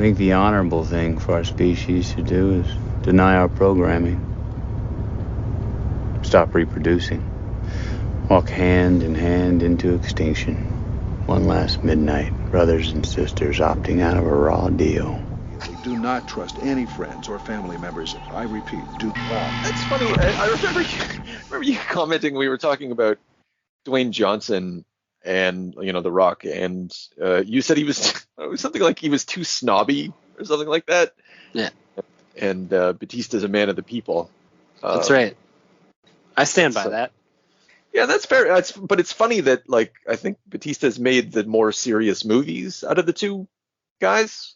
think the honorable thing for our species to do is deny our programming. Stop reproducing. Walk hand in hand into extinction. One last midnight, brothers and sisters opting out of a raw deal. Do not trust any friends or family members. I repeat, do not. That's funny. I remember you commenting. We were talking about Dwayne Johnson and The Rock, and you said he was it was something like he was too snobby or something like that. Yeah. And Batista's a man of the people. That's right. I stand by that. Yeah, that's fair. But it's funny that I think Batista's made the more serious movies out of the two guys.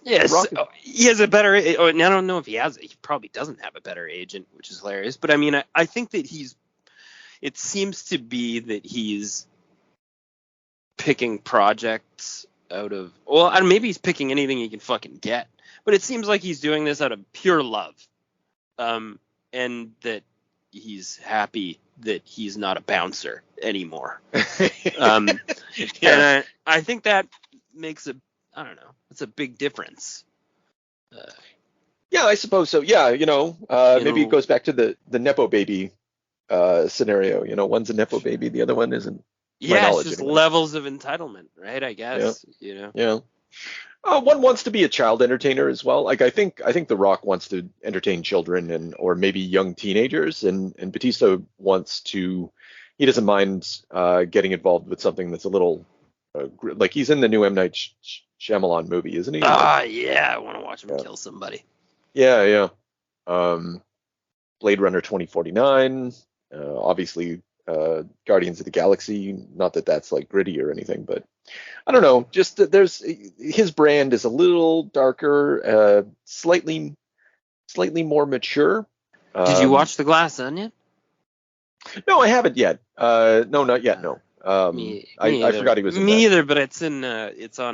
Yes, he has a better. And I don't know if he has. He probably doesn't have a better agent, which is hilarious. But I mean, I think that it seems to be that he's picking projects out of. Well, maybe he's picking anything he can fucking get. But it seems like he's doing this out of pure love, and that he's happy that he's not a bouncer anymore. And I think that makes I don't know. It's a big difference. Yeah, I suppose so. Yeah, maybe it goes back to the Nepo baby scenario. One's a Nepo baby, the other one isn't. Yeah, it's just levels of entitlement, right? I guess. Yeah. One wants to be a child entertainer as well. I think The Rock wants to entertain children or maybe young teenagers, and Batista he doesn't mind getting involved with something that's a little he's in the new M. Night Shyamalan movie, isn't he? Yeah, I want to watch him kill somebody. Yeah. Blade Runner 2049, obviously Guardians of the Galaxy. Not that that's gritty or anything, but I don't know. Just that his brand is a little darker, slightly more mature. Did you watch The Glass Onion? No, I haven't yet. No, not yet. No. I forgot he was in Me either, but it's on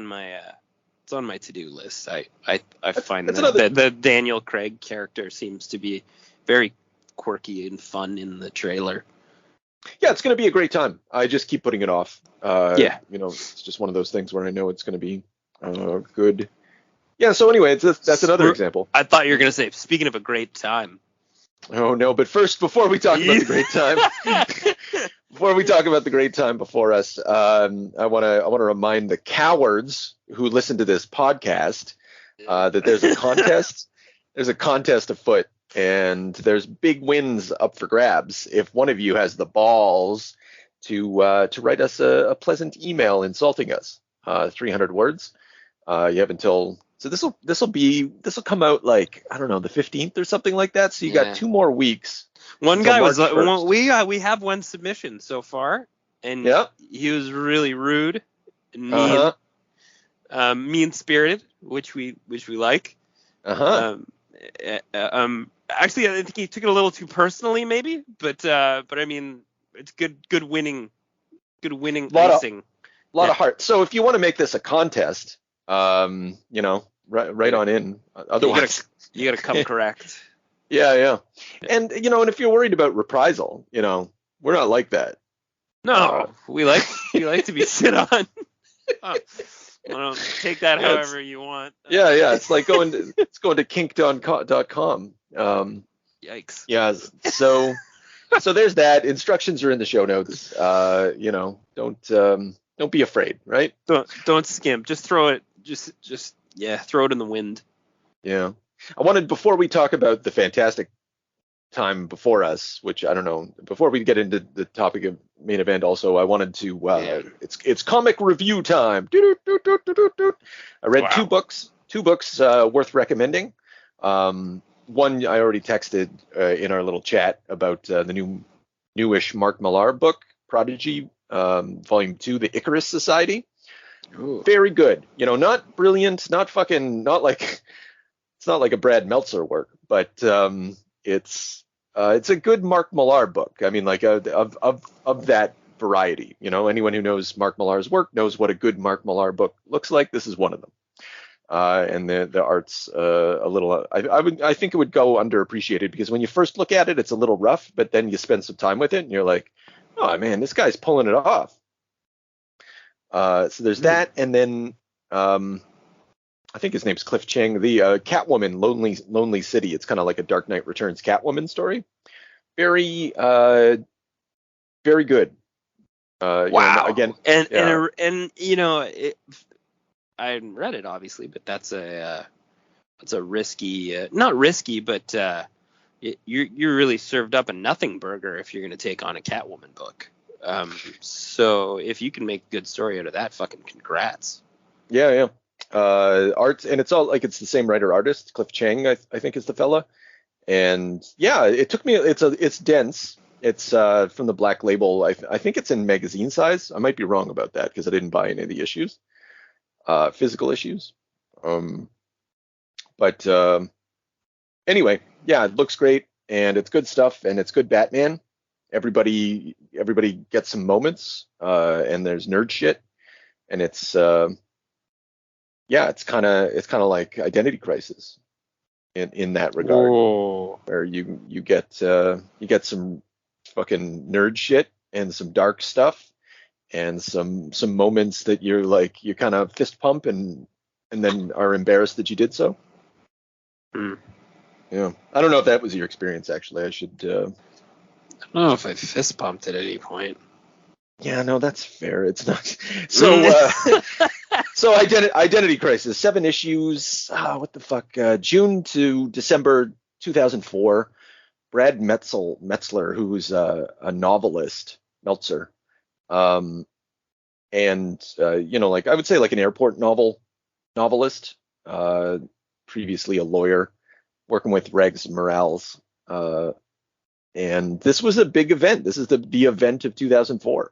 my to-do list. I find that the Daniel Craig character seems to be very quirky and fun in the trailer. Yeah, it's going to be a great time. I just keep putting it off. Yeah. It's just one of those things where I know it's going to be good. Yeah, so anyway, that's another example. I thought you were going to say, speaking of a great time. Oh, no, but first, before we talk about the great time, before us, I want to remind the cowards who listen to this podcast that there's a contest. There's a contest afoot, and there's big wins up for grabs. If one of you has the balls to write us a pleasant email insulting us, 300 words, you have until. So this will come out I don't know, the 15th or something like that. So you got 2 more weeks. One guy was we have one submission so far, and he was really rude and mean-spirited, which we like. Actually, I think he took it a little too personally, maybe, but I mean, it's good winning icing. A lot of heart. So if you want to make this a contest, right on in. Otherwise, you gotta come correct. Yeah. And and if you're worried about reprisal, we're not like that. No, we like to be sit on. Take that however you want. Yeah. It's like going to kink.com. Yikes. Yeah. So there's that. Instructions are in the show notes. Don't be afraid, right? Don't skimp. Just throw it. Just throw it in the wind. Yeah. I wanted, before we talk about the fantastic time before us, which I don't know, before we get into the topic of main event, also I wanted to it's comic review time. I read two books worth recommending. One I already texted in our little chat about the newish Mark Millar book, Prodigy, Volume 2, The Icarus Society. Ooh. Very good. Not brilliant, it's not like a Brad Meltzer work, but it's a good Mark Millar book. I mean, of that variety. Anyone who knows Mark Millar's work knows what a good Mark Millar book looks like. This is one of them. And the art's a little. I think it would go underappreciated because when you first look at it, it's a little rough, but then you spend some time with it, and you're like, oh man, this guy's pulling it off. So there's that, and then I think his name's Cliff Chang. The Catwoman, Lonely City. It's kind of like a Dark Knight Returns Catwoman story. Very, very good. Wow. Again, and you know, I hadn't read it obviously, but that's a risky, not risky, but you're really served up a nothing burger if you're going to take on a Catwoman book. So if you can make a good story out of that, fucking congrats. Yeah. Art, and it's all like it's the same writer artist, Cliff Chang, I think is the fella. And yeah, it took me. It's dense. It's from the Black Label. I think it's in magazine size. I might be wrong about that because I didn't buy any of the issues, physical issues. But anyway, yeah, it looks great and it's good stuff and it's good Batman. Everybody gets some moments, and there's nerd shit, and it's it's kind of like Identity Crisis in that regard. Whoa. Where you get some fucking nerd shit and some dark stuff and some moments that you're like you kind of fist pump and then are embarrassed that you did so. Yeah, I don't know if that was your experience actually. I should. I don't know if I fist pumped at any point. Yeah, no, that's fair. It's not. So Identity Crisis, 7 issues. What the fuck? June to December 2004. Brad Meltzer, who's a novelist, Meltzer, and like I would say like an airport novelist. Previously a lawyer, working with Regs Morales. And this was a big event. This is the event of 2004.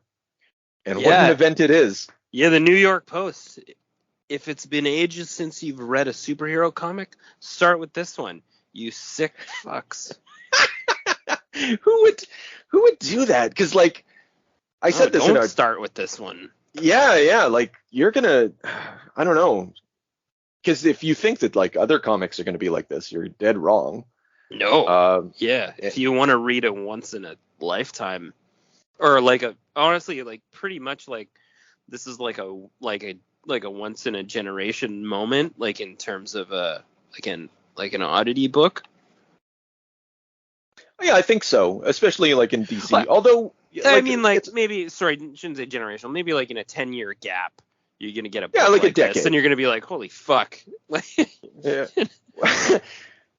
And what an event it is. Yeah, the New York Post. If it's been ages since you've read a superhero comic, start with this one. You sick fucks. Who would do that? Because like I said this don't start with this one. Yeah, like you're gonna, I don't know. Because if you think that like other comics are gonna be like this, you're dead wrong. No. If you want to read a once in a lifetime, or like honestly, like pretty much like this is like a once in a generation moment, like in terms of an oddity book. Yeah, I think so, especially like in DC. But, although I mean, maybe shouldn't say generational. Maybe like in a 10-year gap, you're gonna get a book like a decade, this, and you're gonna be like, holy fuck. Yeah.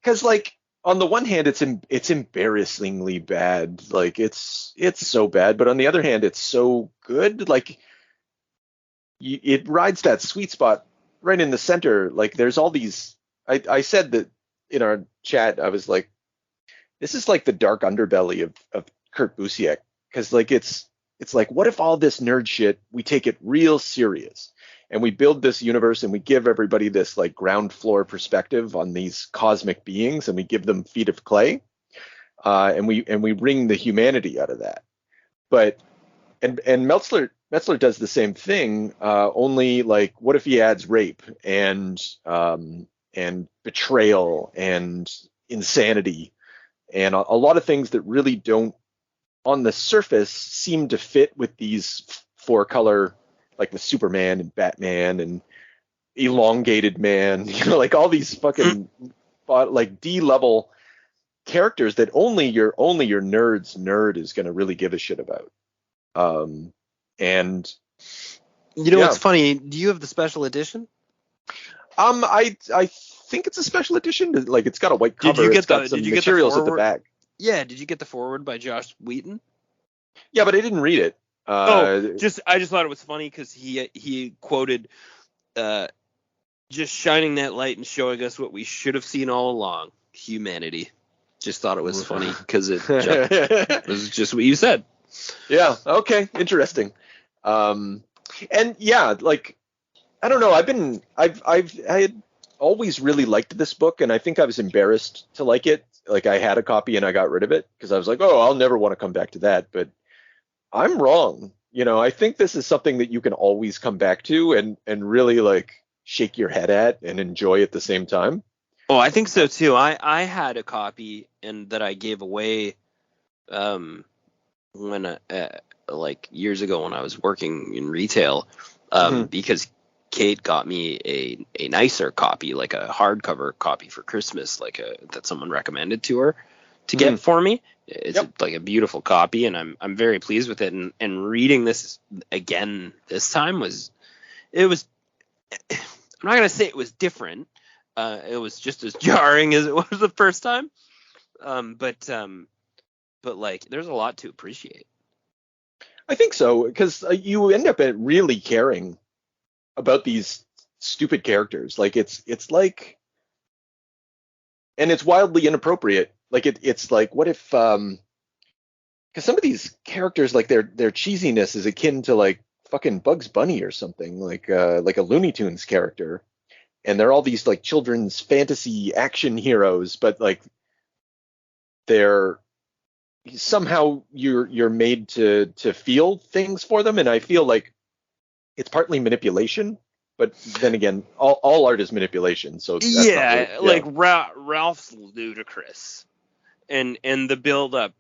Because like. On the one hand, it's embarrassingly bad. Like it's so bad, but on the other hand, it's so good. Like it rides that sweet spot right in the center. Like there's all these. I said that in our chat. I was like, this is like the dark underbelly of Kurt Busiek, because like it's like, what if all this nerd shit we take it real serious? And we build this universe and we give everybody this like ground floor perspective on these cosmic beings and we give them feet of clay. And we wring the humanity out of that. But and Meltzer does the same thing, only like what if he adds rape and betrayal and insanity and a lot of things that really don't on the surface seem to fit with these 4-color, like with Superman and Batman and Elongated Man, like all these fucking like D-level characters that only your nerd's nerd is going to really give a shit about. And what's funny? Do you have the special edition? I think it's a special edition. Like it's got a white cover. Did you get materials at the back? Yeah. Did you get the foreword by Josh Wheaton? Yeah, but I didn't read it. I just thought it was funny because he quoted, just shining that light and showing us what we should have seen all along, humanity. Just thought it was funny because it was just what you said. Yeah. Okay. Interesting. And yeah, like I don't know. I had always really liked this book, and I think I was embarrassed to like it. Like I had a copy and I got rid of it because I was like, oh, I'll never want to come back to that. But I'm wrong. I think this is something that you can always come back to and really like shake your head at and enjoy at the same time. Oh, I think so too. I had a copy and that I gave away when like years ago when I was working in retail because Kate got me a nicer copy, like a hardcover copy for Christmas, that someone recommended to her to get for me. It's like a beautiful copy, and I'm very pleased with it. And reading this again this time I'm not gonna say it was different. It was just as jarring as it was the first time. But like, there's a lot to appreciate. I think so, because you end up really caring about these stupid characters. Like it's like, and it's wildly inappropriate. Like it's like, what if, because some of these characters, like their cheesiness is akin to like fucking Bugs Bunny or something, like a Looney Tunes character, and they're all these like children's fantasy action heroes, but like they're somehow you're made to feel things for them, and I feel like it's partly manipulation, but then again, all art is manipulation. So that's like Ralph's ludicrous, and the build up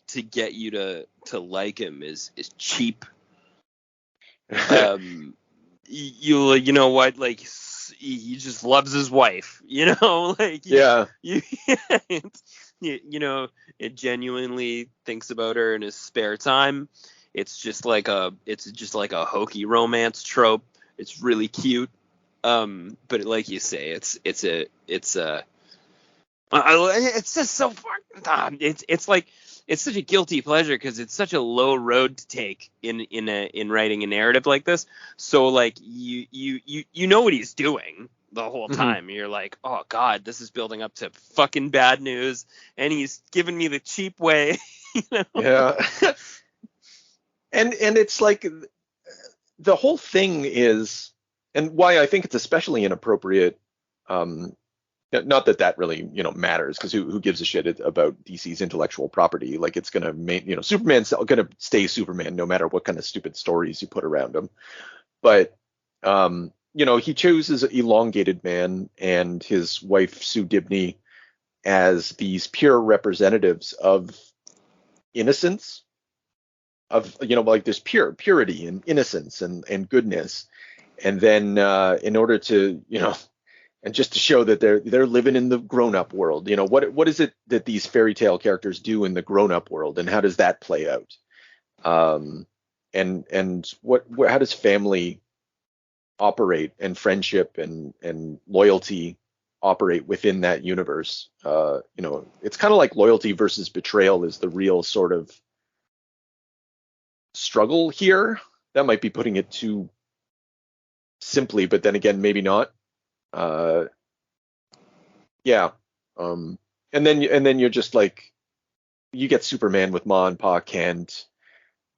to get you to like him is cheap. You know what, like, he just loves his wife, you know, like you know, it genuinely thinks about her in his spare time. It's just like a hokey romance trope. It's really cute. But like you say, it's just so fucking. It's like, it's such a guilty pleasure because it's such a low road to take in writing a narrative like this. So like you know what he's doing the whole time. You're like, oh god, this is building up to fucking bad news, and he's giving me the cheap way. You know? Yeah. And it's like, the whole thing is, and why I think it's especially inappropriate, not that really, you know, matters, because who gives a shit about DC's intellectual property? Like, it's gonna Superman's gonna stay Superman no matter what kind of stupid stories you put around him. But you know, he chooses Elongated Man and his wife Sue Dibny as these pure representatives of innocence, of, you know, like this purity and innocence and goodness. And then in order to, you know, and just to show that they're living in the grown-up world, you know, what is it that these fairy tale characters do in the grown-up world, and how does that play out? And how does family operate, and friendship and loyalty operate within that universe? You know, it's kind of like loyalty versus betrayal is the real sort of struggle here. That might be putting it too simply, but then again, maybe not. And then you're just like, you get Superman with Ma and Pa Kent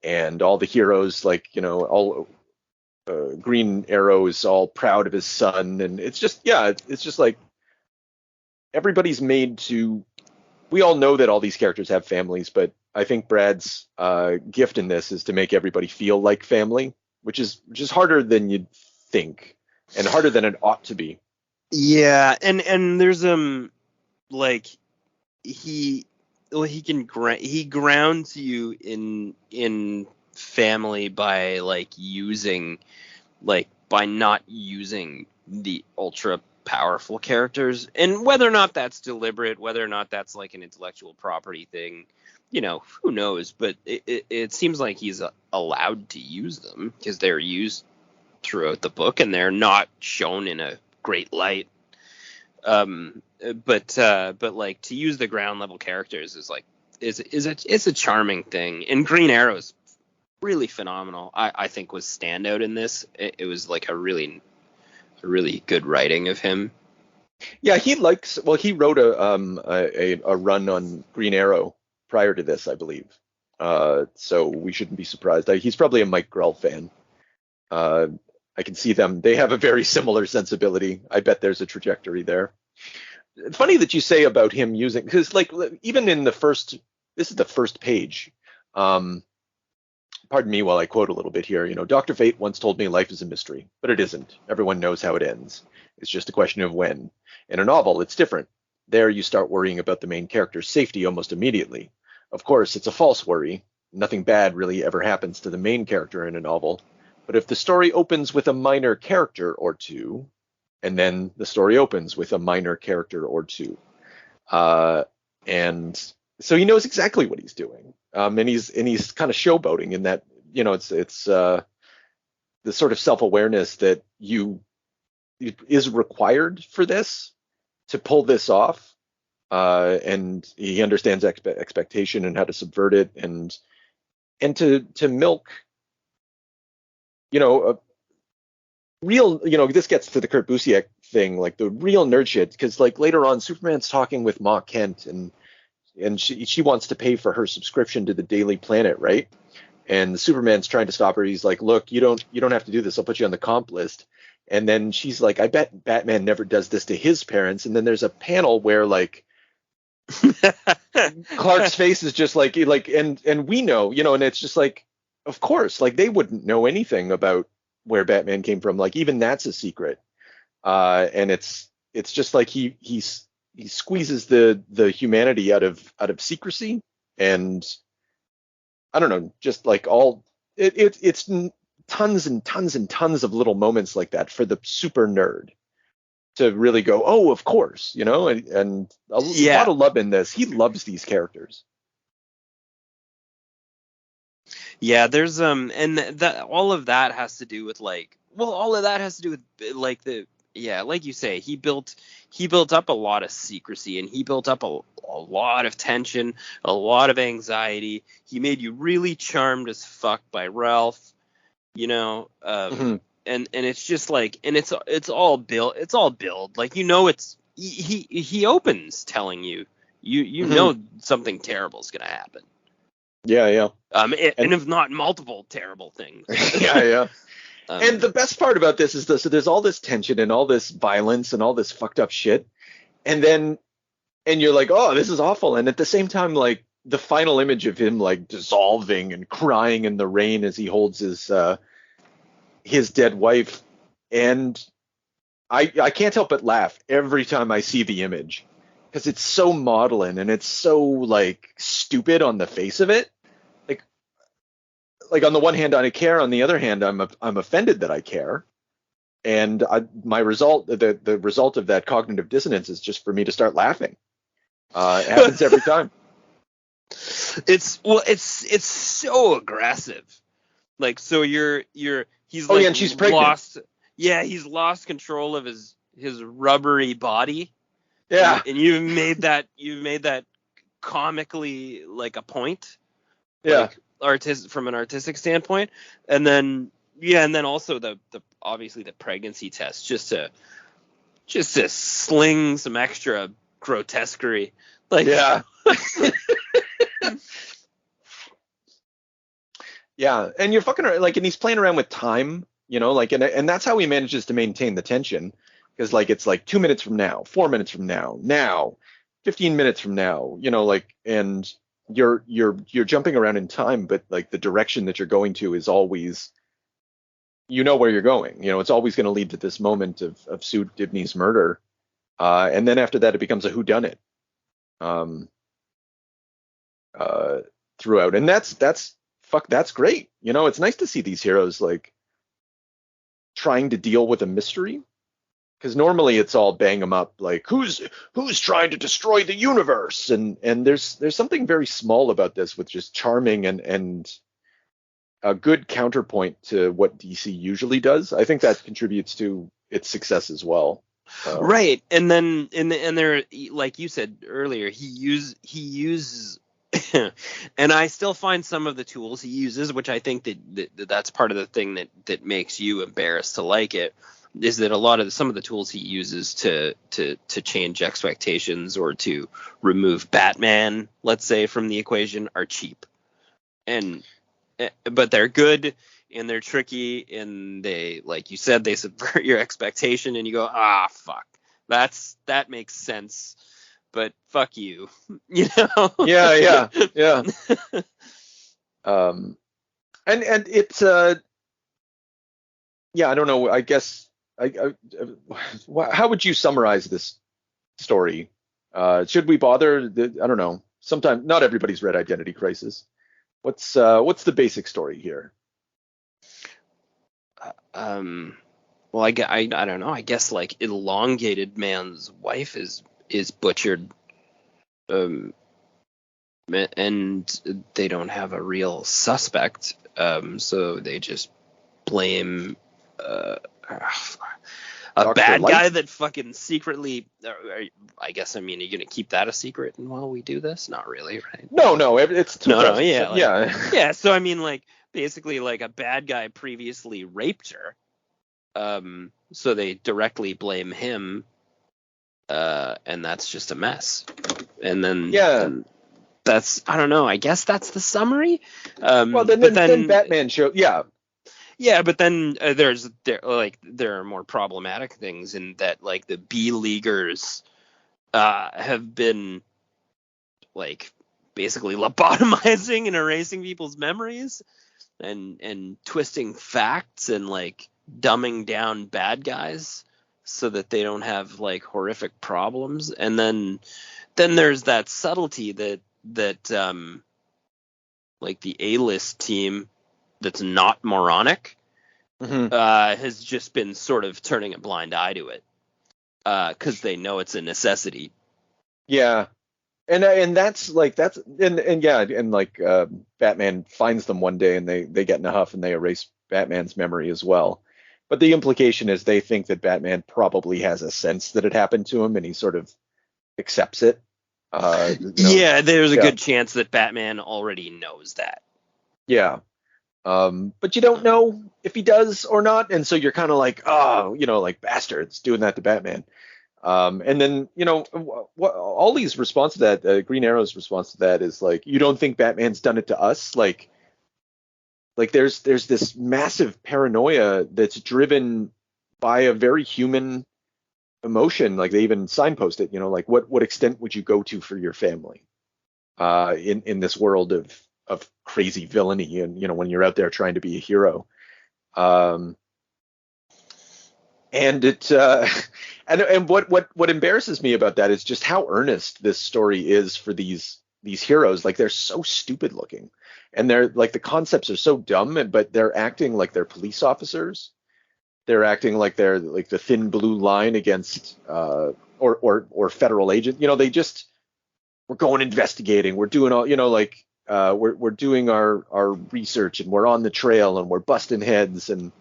and all the heroes, like, you know, all Green Arrow is all proud of his son, and it's just like, everybody's made to. We all know that all these characters have families, but I think Brad's gift in this is to make everybody feel like family, which is harder than you'd think, and harder than it ought to be. Yeah, and there's like, he grounds you in family by by not using the ultra powerful characters, and whether or not that's deliberate, whether or not that's like an intellectual property thing, you know, who knows? But it seems like he's allowed to use them because they're used throughout the book, and they're not shown in a great light. But like, to use the ground level characters is a charming thing. And Green Arrow's really phenomenal. I think was standout in this. It was like a really good writing of him. Yeah, he wrote a run on Green Arrow prior to this, I believe. So we shouldn't be surprised. He's probably a Mike Grell fan. I can see them. They have a very similar sensibility. I bet there's a trajectory there. It's funny that you say about him using, because like, even in this is the first page. Pardon me while I quote a little bit here. You know, Dr. Fate once told me life is a mystery, but it isn't. Everyone knows how it ends. It's just a question of when. In a novel, it's different. There you start worrying about the main character's safety almost immediately. Of course, it's a false worry. Nothing bad really ever happens to the main character in a novel. But if the story opens with a minor character or two, and then the story opens with a minor character or two, and so he knows exactly what he's doing, and he's kind of showboating in that, it's the sort of self-awareness that is required for this to pull this off, and he understands expectation and how to subvert it, and to milk, a real, this gets to the Kurt Busiek thing, like the real nerd shit, because like later on, Superman's talking with Ma Kent, and she wants to pay for her subscription to the Daily Planet, right? And Superman's trying to stop her. He's like, look, you don't have to do this. I'll put you on the comp list. And then she's like, I bet Batman never does this to his parents. And then there's a panel where like Clark's face is just like, and we know, and it's just like, of course, like they wouldn't know anything about where Batman came from. Like even that's a secret. And it's just like he squeezes the humanity out of secrecy, and I don't know, just like it's tons and tons and tons of little moments like that for the super nerd to really go, oh, of course, and a lot of love in this. He loves these characters. Yeah, there's and that all of that has to do with like you say, he built up a lot of secrecy, and he built up a lot of tension, a lot of anxiety. He made you really charmed as fuck by Ralph, and it's just like, and it's all build, like, it's he opens telling you know something terrible is gonna happen. Yeah. And if not multiple terrible things. Yeah. And the best part about this is so there's all this tension and all this violence and all this fucked up shit, and you're like, oh, this is awful. And at the same time, like the final image of him like dissolving and crying in the rain as he holds his dead wife, and I can't help but laugh every time I see the image, because it's so maudlin and it's so like stupid on the face of it. Like on the one hand, I care. On the other hand, I'm offended that I care. And the result of that cognitive dissonance is just for me to start laughing. It happens every time. It's so aggressive. Like, so he's like, and she's pregnant. He's lost control of his rubbery body. Yeah. And you've made that comically like a point. Yeah. Like, from an artistic standpoint, and then also the obviously the pregnancy test, just to sling some extra grotesquerie, like, yeah. Yeah, and you're fucking like, and he's playing around with time, like, and that's how he manages to maintain the tension, because like it's like 2 minutes from now, 4 minutes from now, 15 minutes from now, like, and you're jumping around in time, but like the direction that you're going to is always, where you're going. It's always going to lead to this moment of Sue Dibny's murder, and then after that it becomes a whodunit throughout, and that's great. It's nice to see these heroes like trying to deal with a mystery. Because normally it's all bang 'em up, like who's trying to destroy the universe, and there's something very small about this, with just charming and a good counterpoint to what DC usually does. I think that contributes to its success as well. Right, and then and there, like you said earlier, he uses and I still find some of the tools he uses, which I think that's part of the thing that makes you embarrassed to like it, is that some of the tools he uses to change expectations or to remove Batman, let's say, from the equation are cheap, but they're good and they're tricky, and they, like you said, they subvert your expectation, and you go, fuck, that makes sense, but fuck you, Yeah. And it's I don't know, I guess. How would you summarize this story? Should we bother? I don't know. Sometimes not everybody's read Identity Crisis. What's the basic story here? Well, I don't know. I guess like elongated man's wife is butchered, and they don't have a real suspect, so they just blame a Dr. bad Light? guy that fucking secretly. I guess you're gonna keep that a secret while we do this? Not really, right? No, it's 2000. Yeah, yeah. Yeah, so I mean, like, basically, like, a bad guy previously raped her, so they directly blame him, and that's just a mess. And then, that's, I don't know, I guess that's the summary. Well, then Batman showed, yeah, but then there are more problematic things in that, like, the B-leaguers have been, like, basically lobotomizing and erasing people's memories and twisting facts and, like, dumbing down bad guys so that they don't have, like, horrific problems. And then there's that subtlety that like, the A-list team that's not moronic has just been sort of turning a blind eye to it because they know it's a necessity. Yeah. And that's like Batman finds them one day and they get in a huff and they erase Batman's memory as well. But the implication is they think that Batman probably has a sense that it happened to him and he sort of accepts it. Yeah, there's a good chance that Batman already knows that. Yeah. But you don't know if he does or not, and so you're kind of like, like bastards doing that to Batman. And then, Ollie's response to that, Green Arrow's response to that is like, you don't think Batman's done it to us? Like there's this massive paranoia that's driven by a very human emotion. Like they even signpost it, like what extent would you go to for your family in this world of crazy villainy and, when you're out there trying to be a hero. And it and what embarrasses me about that is just how earnest this story is for these heroes. Like they're so stupid looking, and they're like the concepts are so dumb, but they're acting like they're police officers. They're acting like they're like the thin blue line against or federal agent. We're going investigating. We're doing all we're doing our research and we're on the trail and we're busting heads and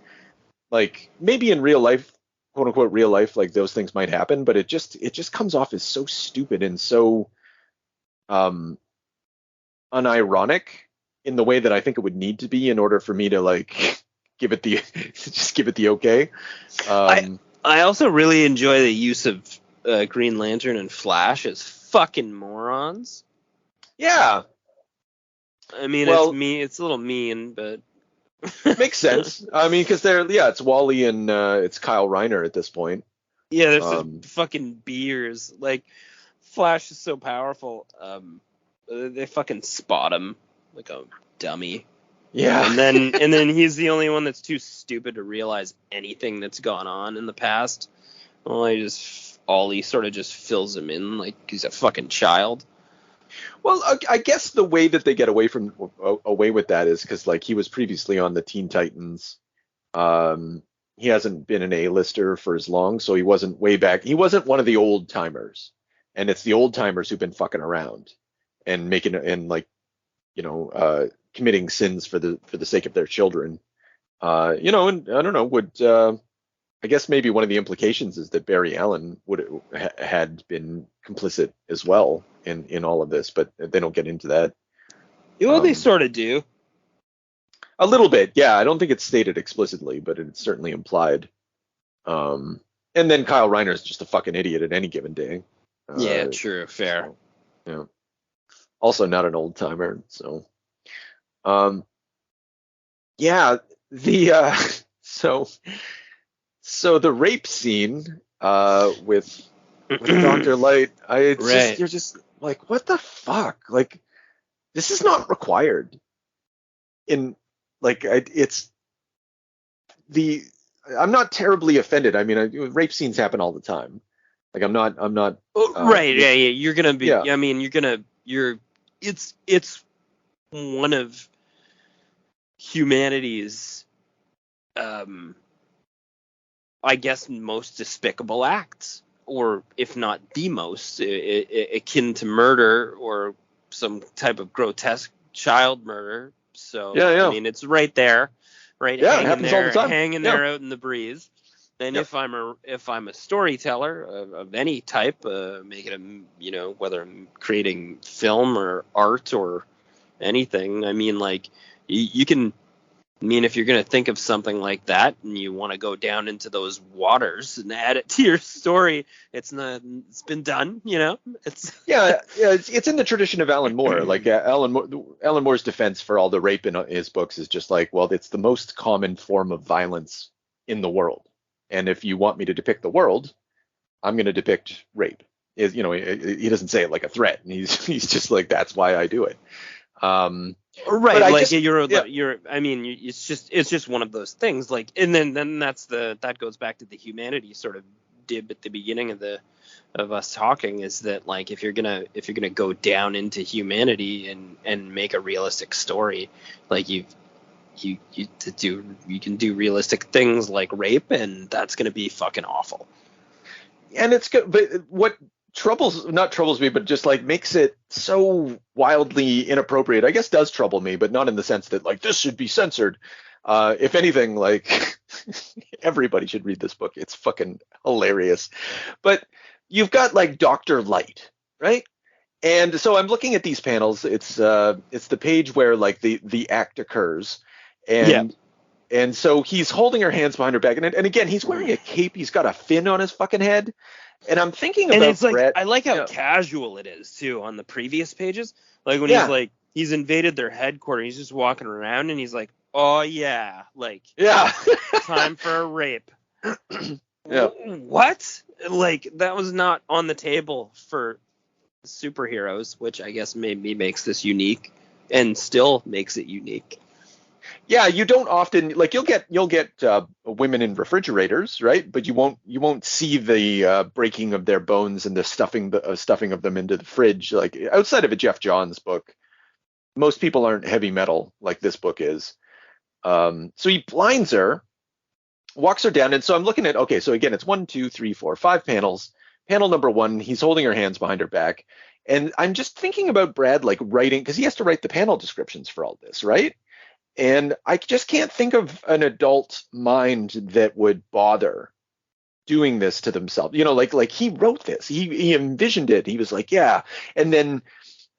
like maybe in real life, quote unquote real life, like those things might happen, but it just comes off as so stupid and so unironic in the way that I think it would need to be in order for me to like give it the okay. I also really enjoy the use of Green Lantern and Flash as fucking morons. Yeah. I mean, it's a little mean, but makes sense. I mean, because it's Wally and it's Kyle Reiner at this point. Yeah, there's some fucking beers. Like, Flash is so powerful. They fucking spot him like a dummy. Yeah. And then he's the only one that's too stupid to realize anything that's gone on in the past. Well, Ollie sort of just fills him in like he's a fucking child. Well, I guess the way that they get away with that is because like he was previously on the Teen Titans. He hasn't been an A-lister for as long, so he wasn't way back. He wasn't one of the old timers, and it's the old timers who've been fucking around and committing sins for the sake of their children. And I don't know, I guess maybe one of the implications is that Barry Allen had been complicit as well in all of this, but they don't get into that. Well, they sort of do. A little bit, yeah. I don't think it's stated explicitly, but it's certainly implied. And then Kyle Reiner is just a fucking idiot at any given day. Yeah, true, fair. So, yeah. Also not an old timer, so. Yeah, so the rape scene with Dr. Light, you're just like, what the fuck? Like, this is not required. I'm not terribly offended. I mean, rape scenes happen all the time. Like, I'm not. Right. Yeah. You're gonna be. Yeah. I mean, it's one of humanity's I guess, most despicable acts, or if not the most, akin to murder or some type of grotesque child murder. So, Yeah. I mean, it's right there, right? Yeah, it happens all the time. Hanging Yeah. there out in the breeze. And if I'm a storyteller of any type, make it whether I'm creating film or art or anything, I mean, like, you can, I mean, if you're going to think of something like that and you want to go down into those waters and add it to your story, it's been done, It's it's in the tradition of Alan Moore. Like Alan Moore's defense for all the rape in his books is just like, well, it's the most common form of violence in the world. And if you want me to depict the world, I'm going to depict rape. He doesn't say it like a threat. And he's just like, that's why I do it. Right, like I mean, it's just one of those things. Like, and then that goes back to the humanity sort of dib at the beginning of us talking, is that, like, if you're gonna go down into humanity and make a realistic story, like you can do realistic things like rape, and that's gonna be fucking awful. And it's good, but what not troubles me, but just like makes it so wildly inappropriate, I guess, does trouble me, but not in the sense that like this should be censored. If anything, like everybody should read this book. It's fucking hilarious. But you've got like Dr. Light, right? And so I'm looking at these panels. It's the page where like the act occurs, and so he's holding her hands behind her back, and again he's wearing a cape. He's got a fin on his fucking head. And I'm thinking about, and it's like, Brett, I like how casual it is too on the previous pages. Like when he's invaded their headquarters, he's just walking around and he's like, oh yeah, like, time for a rape. What? Like, that was not on the table for superheroes, which I guess maybe makes this unique and still makes it unique. Yeah, you don't often, like, you'll get women in refrigerators, right? But you won't see the breaking of their bones and the stuffing of them into the fridge. Like, outside of a Jeff Johns book, most people aren't heavy metal like this book is. So he blinds her, walks her down, and so I'm looking at, okay, so again, it's 1, 2, 3, 4, 5 panels. Panel number 1, he's holding her hands behind her back, and I'm just thinking about Brad, like, writing, because he has to write the panel descriptions for all this, right? And I just can't think of an adult mind that would bother doing this to themselves. Like he wrote this. He envisioned it. He was like, yeah. And then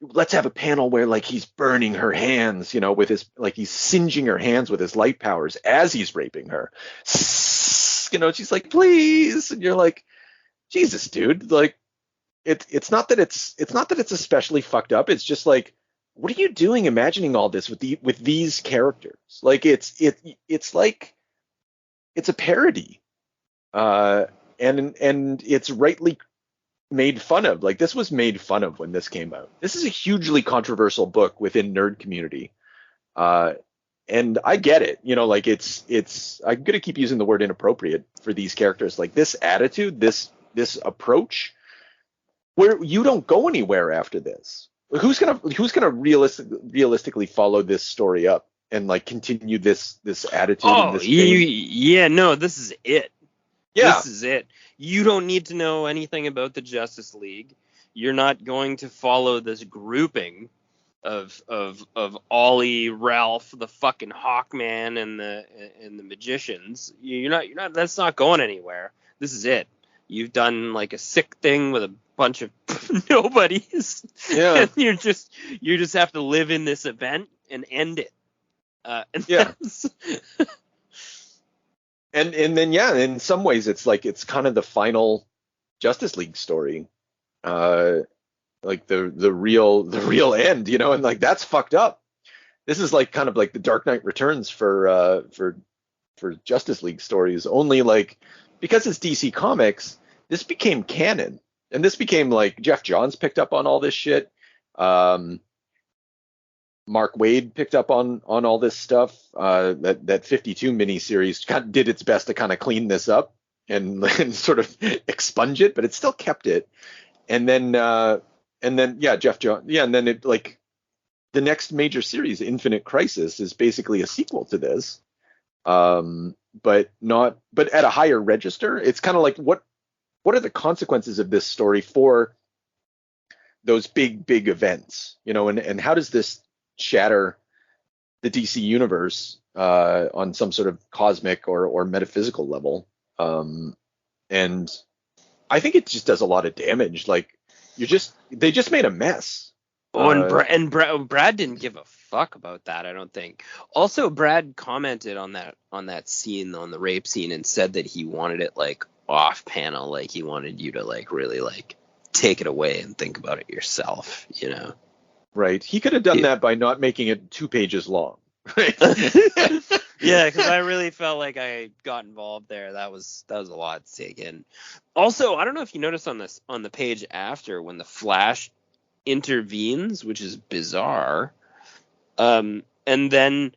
let's have a panel where like he's burning her hands, with his, like, he's singeing her hands with his light powers as he's raping her. She's like, please. And you're like, Jesus, dude. Like, it's not that it's especially fucked up. It's just like, what are you doing imagining all this with these characters? Like, it's like, it's a parody, and it's rightly made fun of. Like, this was made fun of when this came out. This is a hugely controversial book within nerd community, and I get it. Like, it's I'm gonna keep using the word inappropriate for these characters. Like, this attitude, this approach, where you don't go anywhere after this. Who's gonna realistically follow this story up and like continue this attitude? Oh, this no, this is it. Yeah, this is it. You don't need to know anything about the Justice League. You're not going to follow this grouping of Ollie, Ralph, the fucking Hawkman, and the magicians. You're not. That's not going anywhere. This is it. You've done like a sick thing with a bunch of nobodies. Yeah. And you just have to live in this event and end it. And then in some ways it's like it's kind of the final Justice League story. Like the real end, and like that's fucked up. This is like kind of like the Dark Knight Returns for Justice League stories, only like, because it's DC Comics, this became canon. And this became like, Jeff Johns picked up on all this shit. Mark Waid picked up on all this stuff. That 52 miniseries did its best to kind of clean this up and sort of expunge it, but it still kept it. And then Jeff Johns, and then it, like, the next major series, Infinite Crisis, is basically a sequel to this. but at a higher register. It's kind of like what are the consequences of this story for those big events, and how does this shatter the DC universe on some sort of cosmic or metaphysical level? And I think it just does a lot of damage. Like they just made a mess. Brad didn't give a fuck about that, I don't think. Also, Brad commented on that scene, on the rape scene, and said that he wanted it like off panel, like he wanted you to like really like take it away and think about it yourself, Right. He could have done that by not making it 2 pages long. Right. Yeah, because I really felt like I got involved there. That was a lot to take in. Also, I don't know if you noticed on the page after, when the Flash intervenes, which is bizarre, and then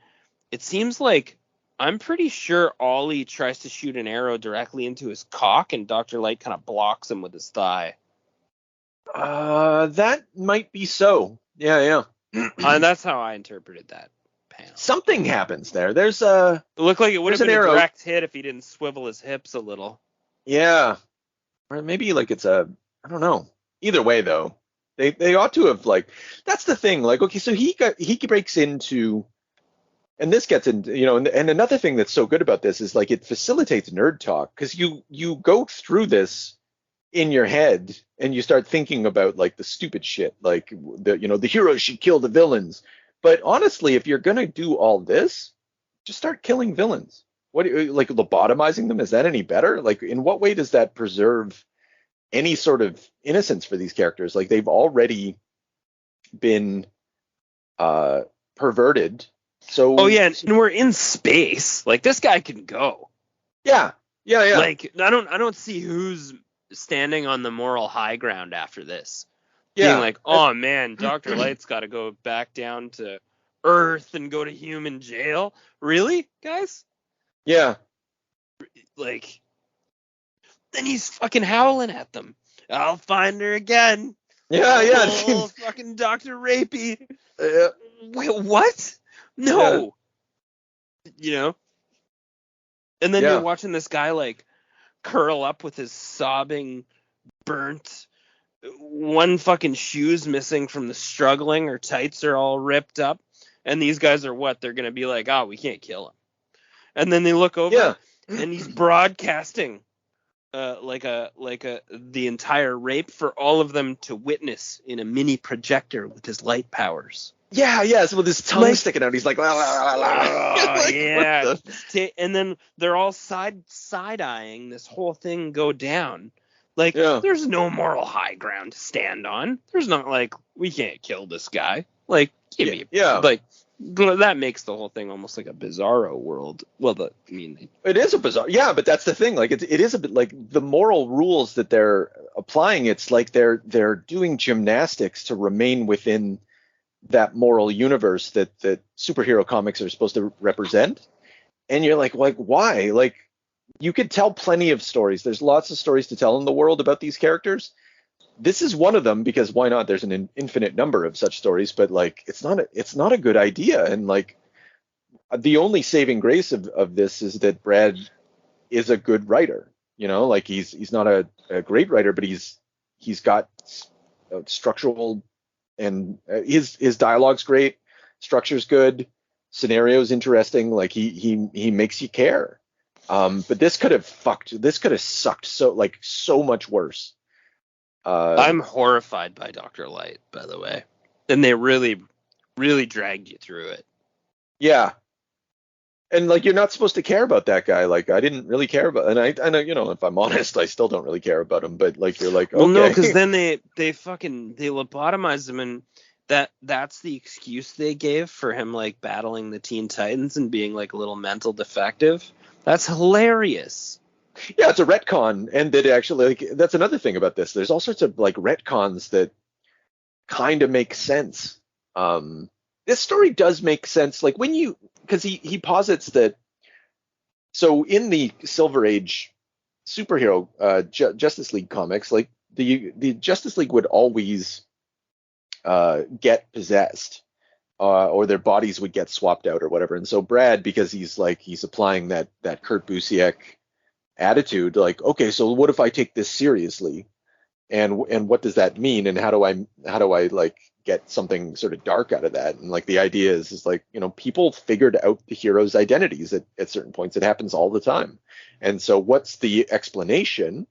it seems like, I'm pretty sure Ollie tries to shoot an arrow directly into his cock, and Dr. Light kind of blocks him with his thigh. That might be so. Yeah. And that's how I interpreted that panel. Something happens there. It looked like it would have been an a arrow. direct hit if he didn't swivel his hips a little. Yeah. Or maybe like I don't know. Either way though, they ought to have, like, that's the thing. Like, okay, so he breaks into, and this gets into, and another thing that's so good about this is like it facilitates nerd talk, because you go through this in your head and you start thinking about like the stupid shit, like the heroes should kill the villains. But honestly, if you're gonna do all this, just start killing villains. What, like, lobotomizing them? Is that any better? Like, in what way does that preserve any sort of innocence for these characters? Like, they've already been perverted. So and we're in space. Like, this guy can go. Yeah. Like, I don't see who's standing on the moral high ground after this. Yeah. Being like, oh man, Dr. Light's got to go back down to Earth and go to human jail. Really, guys? Yeah. Like, then he's fucking howling at them. I'll find her again. Yeah. Oh, fucking Dr. Rapey. Wait, what? No. Yeah. And then you're watching this guy like curl up with his sobbing, burnt, one fucking shoe's missing from the struggling, or tights are all ripped up. And these guys are what? They're going to be like, oh, we can't kill him. And then they look over and he's broadcasting the entire rape for all of them to witness in a mini projector with his light powers. Yeah. So with his tongue sticking out, he's like, la, la, la, la. Like, yeah. And then they're all side-eyeing this whole thing go down. Like, there's no moral high ground to stand on. There's not like, we can't kill this guy. Like, give me like, that makes the whole thing almost like a bizarro world. Well, it is a bizarre. Yeah, but that's the thing. Like, it is a bit like the moral rules that they're applying. It's like they're doing gymnastics to remain within that moral universe that superhero comics are supposed to represent. And you're like, why? Like, you could tell plenty of stories. There's lots of stories to tell in the world about these characters. This is one of them, because why not? There's an infinite number of such stories, but like, it's not a good idea. And like, the only saving grace of this is that Brad is a good writer. Like, he's not a great writer, but he's got structural, and his dialogue's great, structure's good, scenario's interesting. Like, he makes you care. But this could have sucked so much worse. I'm horrified by Dr. Light, by the way. And they really, really dragged you through it. Yeah. And like, you're not supposed to care about that guy. Like, I didn't really care about, and I know, if I'm honest, I still don't really care about him, but like, you're like, okay. Well, no, because then they lobotomized him, and that's the excuse they gave for him, like, battling the Teen Titans and being like a little mental defective. That's hilarious. Yeah, it's a retcon, and that actually, like, that's another thing about this. There's all sorts of like retcons that kind of make sense. This story does make sense, like, because he posits that. So in the Silver Age superhero Justice League comics, like, the Justice League would always get possessed or their bodies would get swapped out or whatever. And so Brad, because he's applying that Kurt Busiek attitude, like, okay, so what if I take this seriously, and what does that mean, and how do I like get something sort of dark out of that? And like the idea is like, people figured out the heroes' identities at certain points. It happens all the time. And so what's the explanation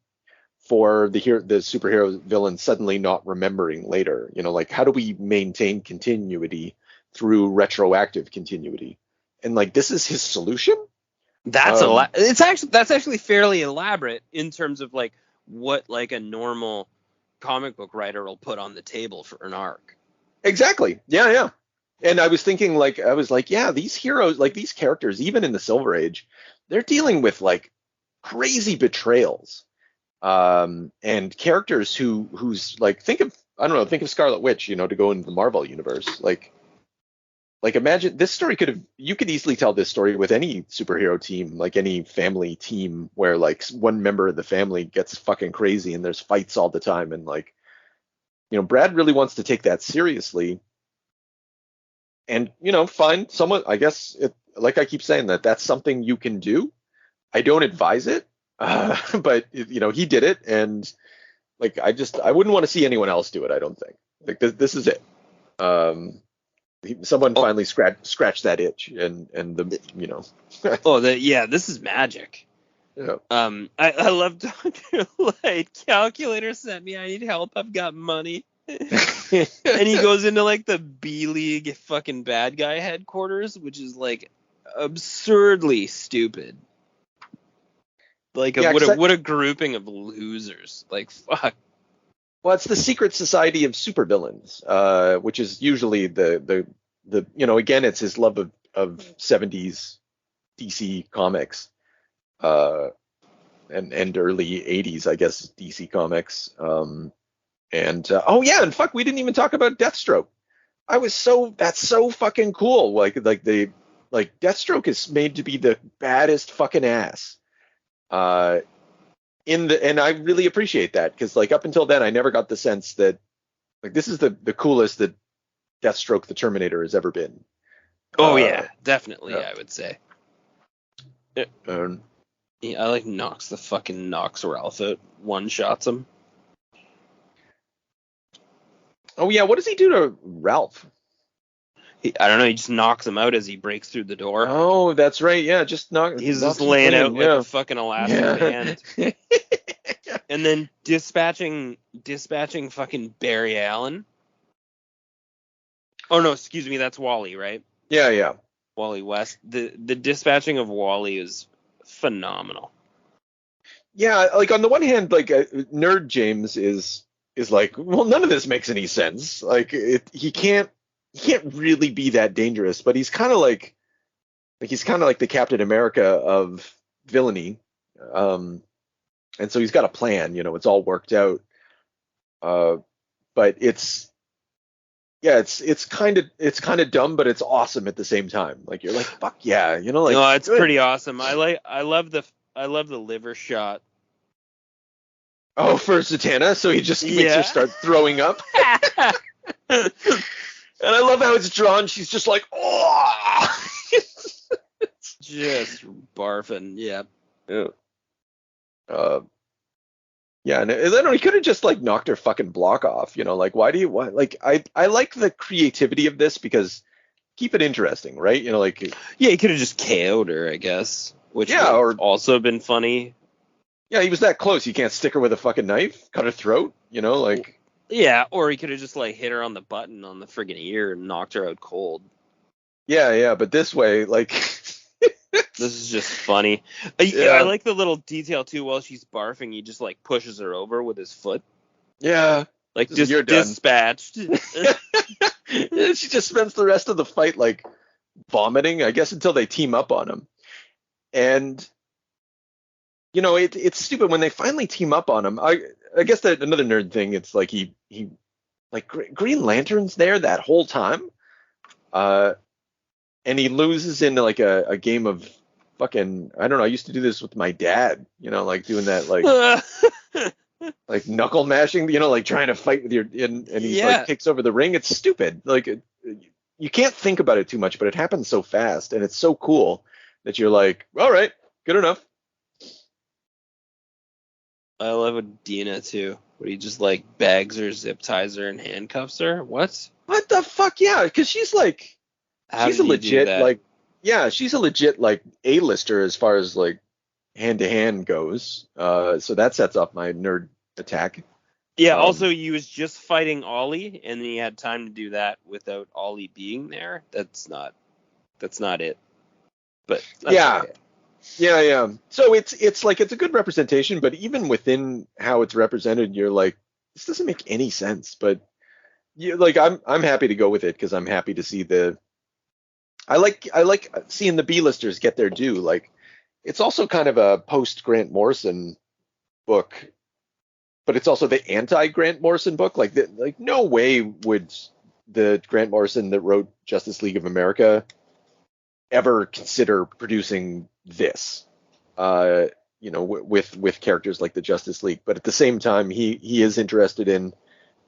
for the superhero villain suddenly not remembering later? Like, how do we maintain continuity through retroactive continuity? And like, this is his solution. That's that's actually fairly elaborate in terms of like what like a normal comic book writer will put on the table for an arc. Exactly. Yeah. And I was thinking, like, yeah, these heroes, like these characters, even in the Silver Age, they're dealing with like crazy betrayals, and characters who's like, think of Scarlet Witch, to go into the Marvel universe, like imagine this story you could easily tell this story with any superhero team, like any family team, where like one member of the family gets fucking crazy and there's fights all the time. And like, Brad really wants to take that seriously and, find someone, I guess, like I keep saying, that's something you can do. I don't advise it, but he did it. And like, I wouldn't want to see anyone else do it. I don't think. Like this is it. Someone finally scratched that itch, and this is magic. Yeah. I love Dr. Light. Calculator sent me. I need help. I've got money. And he goes into like the B League fucking bad guy headquarters, which is like absurdly stupid. Like what a grouping of losers. Like, fuck. Well, it's the secret society of supervillains, which is usually the again, it's his love of 70s DC comics, and early 80s, I guess, DC comics. And fuck, we didn't even talk about Deathstroke. That's so fucking cool. Like Deathstroke is made to be the baddest fucking ass. And I really appreciate that, because like up until then I never got the sense that like this is the coolest that Deathstroke the Terminator has ever been. Definitely. I would say. I like knocks Ralph out, one shots him. Oh yeah, what does he do to Ralph? I don't know. He just knocks him out as he breaks through the door. Oh, that's right. Yeah, He's just laying out like a fucking elastic band. And then dispatching fucking Barry Allen. Oh no, excuse me, that's Wally, right? Yeah. Wally West. The dispatching of Wally is phenomenal. Yeah, like on the one hand, like Nerd James is like, well, none of this makes any sense. Like he can't really be that dangerous, but he's kind of like the Captain America of villainy. And so he's got a plan, it's all worked out. But it's kind of dumb, but it's awesome at the same time. Like you're like, fuck yeah, like. No, it's pretty awesome. I love the liver shot. Oh, for Zatanna, so he just makes her start throwing up. And I love how it's drawn. She's just like, oh, just barfing. Yeah. Yeah, and then he could have just like knocked her fucking block off. Like, why do you want? Like, I like the creativity of this, because keep it interesting, right? Like. Yeah, he could have just KO'd her, I guess. Which would also been funny. Yeah, he was that close. You can't stick her with a fucking knife, cut her throat. Like. Yeah, or he could have just like hit her on the button on the friggin' ear and knocked her out cold. Yeah, but this way, like. This is just funny. I like the little detail too. While she's barfing, he just like pushes her over with his foot. Yeah, like just dispatched. She just spends the rest of the fight like vomiting, I guess, until they team up on him. And it's stupid when they finally team up on him. I guess that another nerd thing. It's like he like Green Lantern's there that whole time, and he loses in like a game of fucking, I don't know. I used to do this with my dad. Like doing that like like knuckle mashing. Like trying to fight with your and he like takes over the ring. It's stupid. Like you can't think about it too much, but it happens so fast and it's so cool that you're like, all right, good enough. I love with Dina too, where he just like bags her, zip ties her, and handcuffs her. What? What the fuck? Yeah, because she's like, How she's did a he do legit that? like, yeah, she's a legit like A-lister as far as like hand to hand goes. So that sets off my nerd attack. Yeah. Um, Also, he was just fighting Ollie, and then he had time to do that without Ollie being there. That's not it. But that's yeah, okay. yeah. So it's like it's a good representation, but even within how it's represented, you're like, this doesn't make any sense. But you like, I'm happy to go with it because I'm happy to see I like seeing the B-listers get their due. Like, it's also kind of a post Grant Morrison book, but it's also the anti Grant Morrison book. Like no way would the Grant Morrison that wrote Justice League of America ever consider producing this. With characters like the Justice League, but at the same time, he is interested in,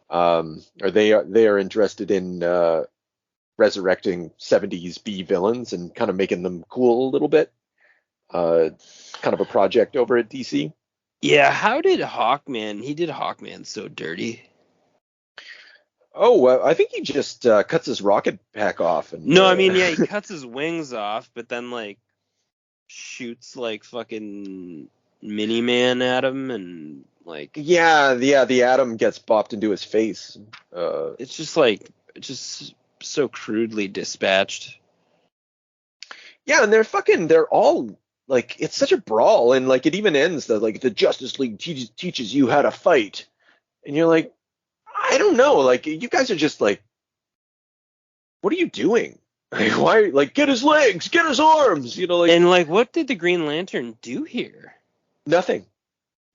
or they are interested in resurrecting 70s B villains and kind of making them cool a little bit. Kind of a project over at DC. Yeah. How did Hawkman? He did Hawkman so dirty. Oh, I think he just cuts his rocket pack off. And, No, I mean, yeah, he cuts his wings off, but then like shoots like fucking Mini-Man at him, and like yeah, the atom gets bopped into his face. it's just so crudely dispatched. Yeah, and they're all like, it's such a brawl, and like it even ends that like the Justice League teaches you how to fight, and you're like, I don't know, like you guys are just like, what are you doing? Like, why? Like, get his legs, get his arms, like And like, what did the Green Lantern do here? nothing.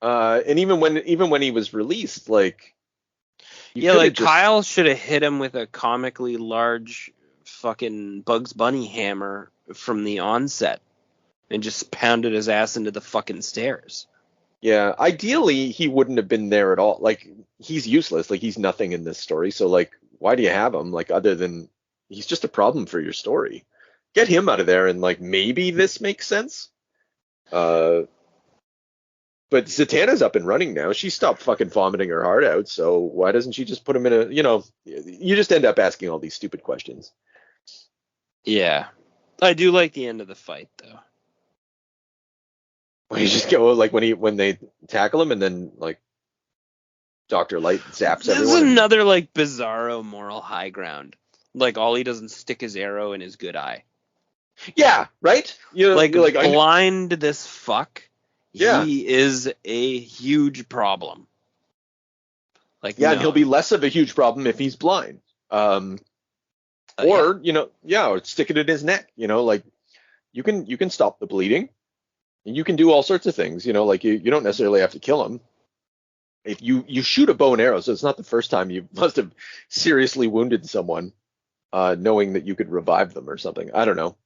And even when he was released, like, Yeah, like Kyle should have hit him with a comically large fucking Bugs Bunny hammer from the onset and just pounded his ass into the fucking stairs. Yeah, ideally he wouldn't have been there at all. Like, he's useless. Like, he's nothing in this story. So like, why do you have him? Like, other than he's just a problem for your story. Get him out of there, and like maybe this makes sense. But Zatanna's up and running now. She stopped fucking vomiting her heart out. So why doesn't she just put him in a? You just end up asking all these stupid questions. Yeah, I do like the end of the fight though. When you just go like when they tackle him, and then like Dr. Light zaps This everyone. is another like bizarro moral high ground. Like Ollie doesn't stick his arrow in his good eye. Yeah, right. Like blind this fuck. Yeah. He is a huge problem. Like, yeah, no. and he'll be less of a huge problem if he's blind. Or stick it in his neck. Like you can stop the bleeding. You can do all sorts of things. Like you don't necessarily have to kill him. If you shoot a bow and arrow, so it's not the first time you must have seriously wounded someone, knowing that you could revive them or something. I don't know.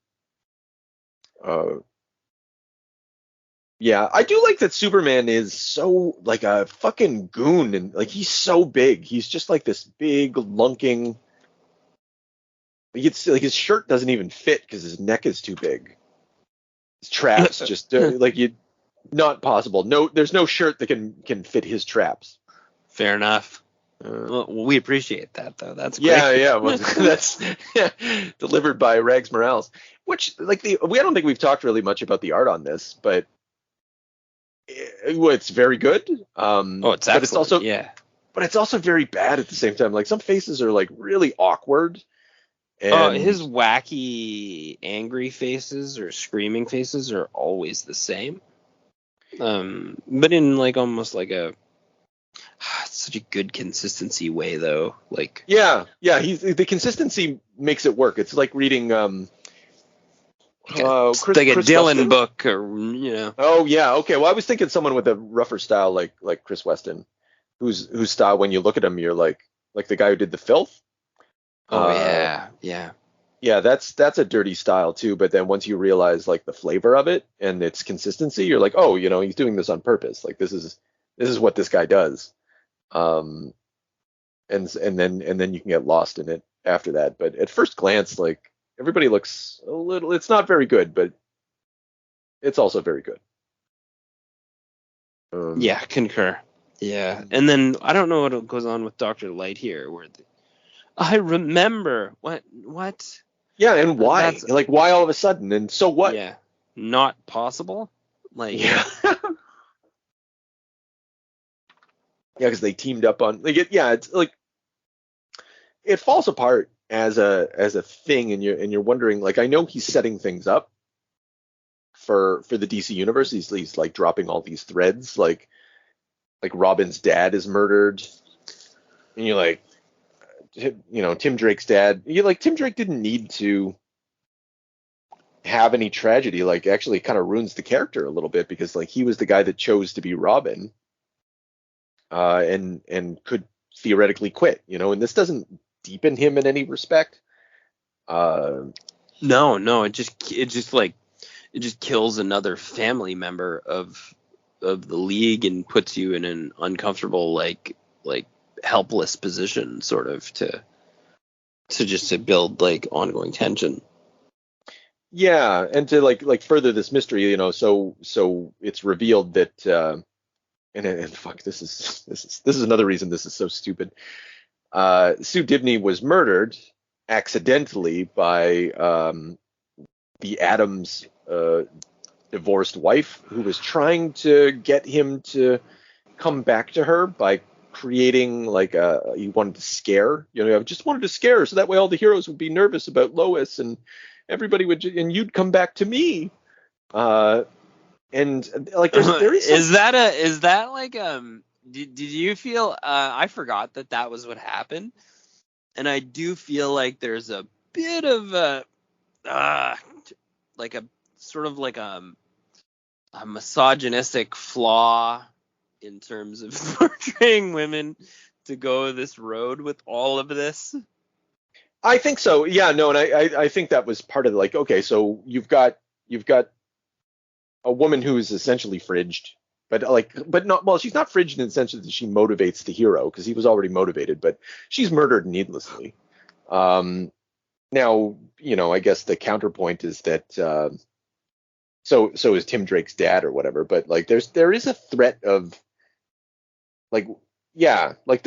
Yeah, I do like that Superman is so like a fucking goon, and like he's so big. He's just like this big lunking. It's like his shirt doesn't even fit because his neck is too big. His traps just not possible. No, there's no shirt that can fit his traps. Fair enough. Well, we appreciate that though. That's great. Yeah. Well, that's delivered by Rags Morales. Which I don't think we've talked really much about the art on this, but it's very good. It's excellent. But it's also very bad at the same time. Like some faces are like really awkward. And his wacky angry faces or screaming faces are always the same. But in like almost like a such a good consistency way though. Like yeah, the consistency makes it work. It's like reading Chris Dylan Weston book, or Oh yeah, okay. Well, I was thinking someone with a rougher style like Chris Weston, whose style when you look at him you're like the guy who did The Filth. Yeah, that's a dirty style too. But then once you realize like the flavor of it and its consistency, you're like, oh, he's doing this on purpose. Like this is what this guy does. And then you can get lost in it. after that. But at first glance, like, everybody looks a little. It's not very good, but it's also very good. Yeah, concur. Yeah, and then I don't know what goes on with Dr. Light here, where I remember what. Yeah, and why? That's, like, why all of a sudden? And so what? Yeah, not possible. Like, yeah, yeah, because they teamed up on like it's like it falls apart as a thing, and you're wondering, like, I know he's setting things up for the DC universe. He's like dropping all these threads, like Robin's dad is murdered, and you're like, Tim Drake's dad. Tim Drake didn't need to have any tragedy. Like, actually kind of ruins the character a little bit, because like he was the guy that chose to be Robin, and could theoretically quit, and this doesn't deepen him in any respect. No, it just kills another family member of the League and puts you in an uncomfortable, like helpless position, sort of, to build like ongoing tension. Yeah, and to like further this mystery, so it's revealed that and fuck, this is another reason this is so stupid. Sue Dibny was murdered accidentally by the Adams divorced wife, who was trying to get him to come back to her by creating he wanted to scare, I just wanted to scare her so that way all the heroes would be nervous about Lois, and everybody would, and you'd come back to me. And like there is is that like did you feel I forgot that was what happened, and I do feel like there's a bit of a like a sort of like a misogynistic flaw in terms of portraying women to go this road with all of this. I think so. Yeah, no, and I think that was part of like, okay, so you've got a woman who is essentially fridged, but not, well, she's not fridged in the sense that she motivates the hero, because he was already motivated, but she's murdered needlessly. Now, I guess the counterpoint is that so is Tim Drake's dad or whatever, but like there is a threat of like, yeah, like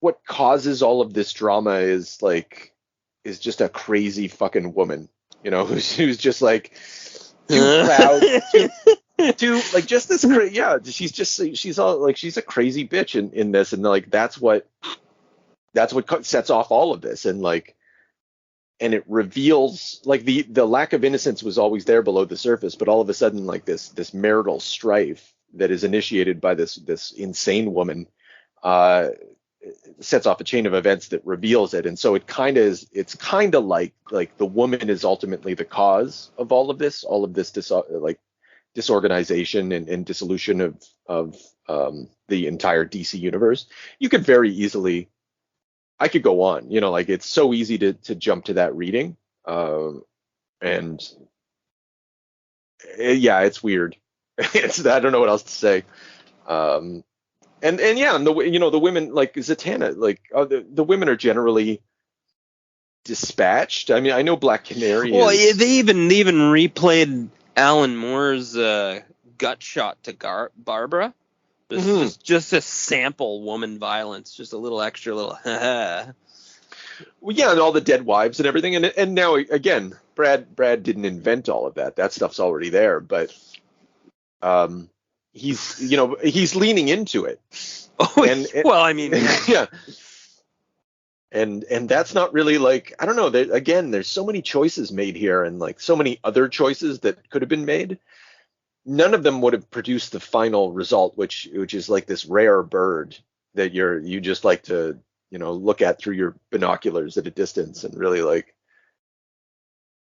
what causes all of this drama is just a crazy fucking woman, who's just like too proud, too like just this yeah, she's all like, she's a crazy bitch in this, and like that's what sets off all of this, and it reveals like the lack of innocence was always there below the surface, but all of a sudden, like this marital strife that is initiated by this insane woman sets off a chain of events that reveals it. And so it's kind of like the woman is ultimately the cause of all of this disorganization and dissolution of the entire DC universe. You could very easily, I could go on, like it's so easy to jump to that reading. And yeah, it's weird. I don't know what else to say. And yeah, and the women, like Zatanna, like the women are generally dispatched. I mean, I know Black Canary. Well, they even replayed Alan Moore's gut shot to Barbara. Just a sample woman violence, just a little extra little. Well, yeah, and all the dead wives and everything, and now again, Brad didn't invent all of that. That stuff's already there, but he's leaning into it. Oh, well, I mean, yeah. And that's not really like, I don't know. There's so many choices made here, and like so many other choices that could have been made. None of them would have produced the final result, which is like this rare bird that you just like to look at through your binoculars at a distance and really like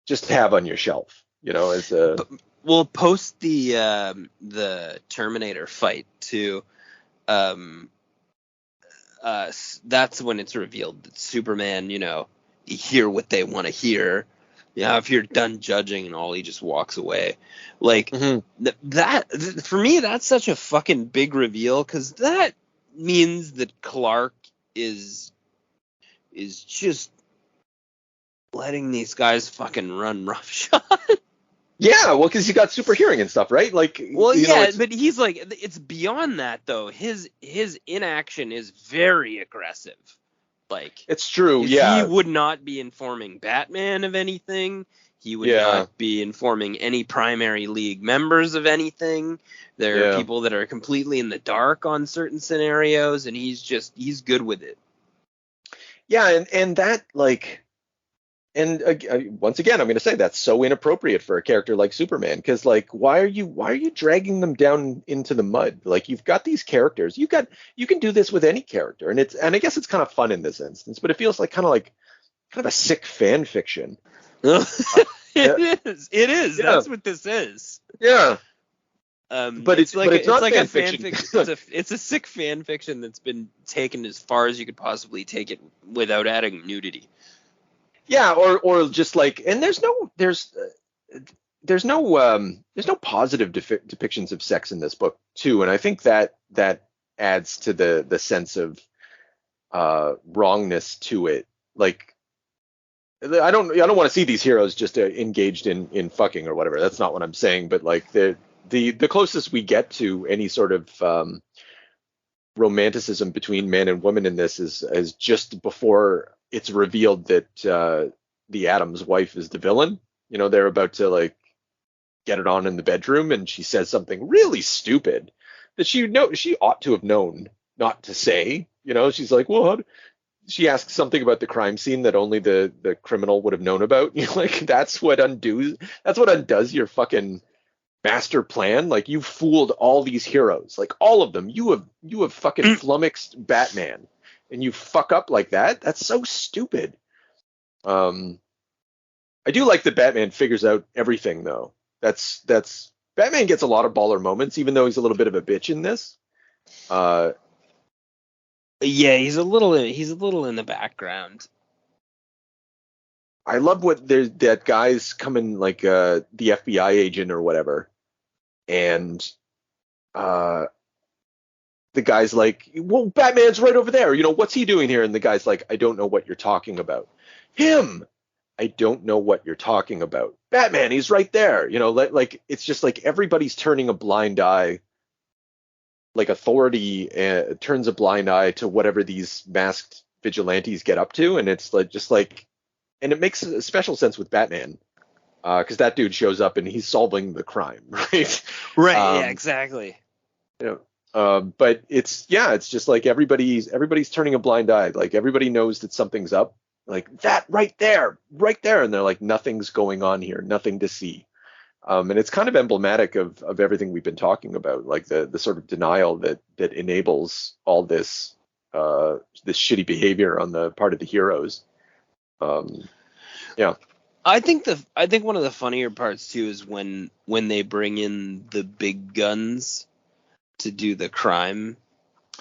just have on your shelf. As a Well, post the Terminator fight too. That's when it's revealed that Superman, you hear what they want to hear. If you're done judging and all, he just walks away. Like that for me, that's such a fucking big reveal, because that means that Clark is is just letting these guys fucking run roughshod. Yeah, well, because you got super hearing and stuff, right? Like, well, yeah, but he's like, it's beyond that though. His inaction is very aggressive. Like, it's true. he Yeah, would not be informing Batman of anything. He would Yeah. not be informing any primary league members of anything. There are Yeah. people that are completely in the dark on certain scenarios, and he's good with it. yeah, and that like. And once again, I'm going to say that's so inappropriate for a character like Superman, because like, why are you dragging them down into the mud? Like, you've got these characters, you can do this with any character, and I guess it's kind of fun in this instance, but it feels like kind of a sick fan fiction. It is. Yeah. That's what this is. Yeah. But it's not fan a fan fiction. fiction. It's a sick fan fiction that's been taken as far as you could possibly take it without adding nudity. Yeah, or just like, and there's no positive depictions of sex in this book too, and I think that adds to the sense of wrongness to it. Like, I don't want to see these heroes just engaged in fucking or whatever. That's not what I'm saying, but like the closest we get to any sort of romanticism between man and woman in this is just before it's revealed that the Atom's wife is the villain. You know, they're about to like get it on in the bedroom, and she says something really stupid that she ought to have known not to say. You know, she's like, well, she asks something about the crime scene that only the criminal would have known about. You know, like, that's what undoes your fucking master plan. Like, you fooled all these heroes, like all of them. You have fucking flummoxed Batman, and you fuck up like that. That's so stupid. I do like that Batman figures out everything though. That's Batman gets a lot of baller moments, even though he's a little bit of a bitch in this. Yeah, he's a little in the background. I love that guy's coming like the FBI agent or whatever, and the guy's like, well, Batman's right over there. You know, what's he doing here? And the guy's like, I don't know what you're talking about. Him. I don't know what you're talking about. Batman, he's right there. You know, like it's just like everybody's turning a blind eye. Like, authority turns a blind eye to whatever these masked vigilantes get up to, and it's like, and it makes a special sense with Batman, because that dude shows up and he's solving the crime, right? Right. Yeah. Exactly. You know, but it's just like everybody's turning a blind eye. Like, everybody knows that something's up. Like, that right there, and they're like, nothing's going on here, nothing to see. And it's kind of emblematic of everything we've been talking about, like the sort of denial that enables all this this shitty behavior on the part of the heroes. Yeah. I think one of the funnier parts too is when they bring in the big guns to do the crime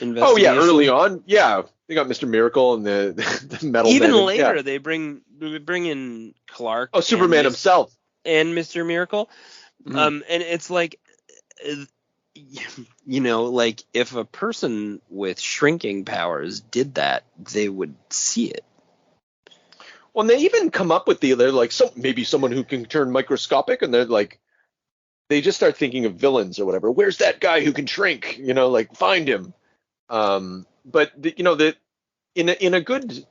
investigation. Oh yeah, early on, yeah, they got Mr. Miracle and the metal. Even men later, yeah. they bring in Clark. Oh, Superman himself and Mr. Miracle. And it's like, you know, like, if a person with shrinking powers did that, they would see it. Well, and they even come up with they're like, maybe someone who can turn microscopic, and they're like, they just start thinking of villains or whatever. Where's that guy who can shrink? You know, like, find him. But you know, that in good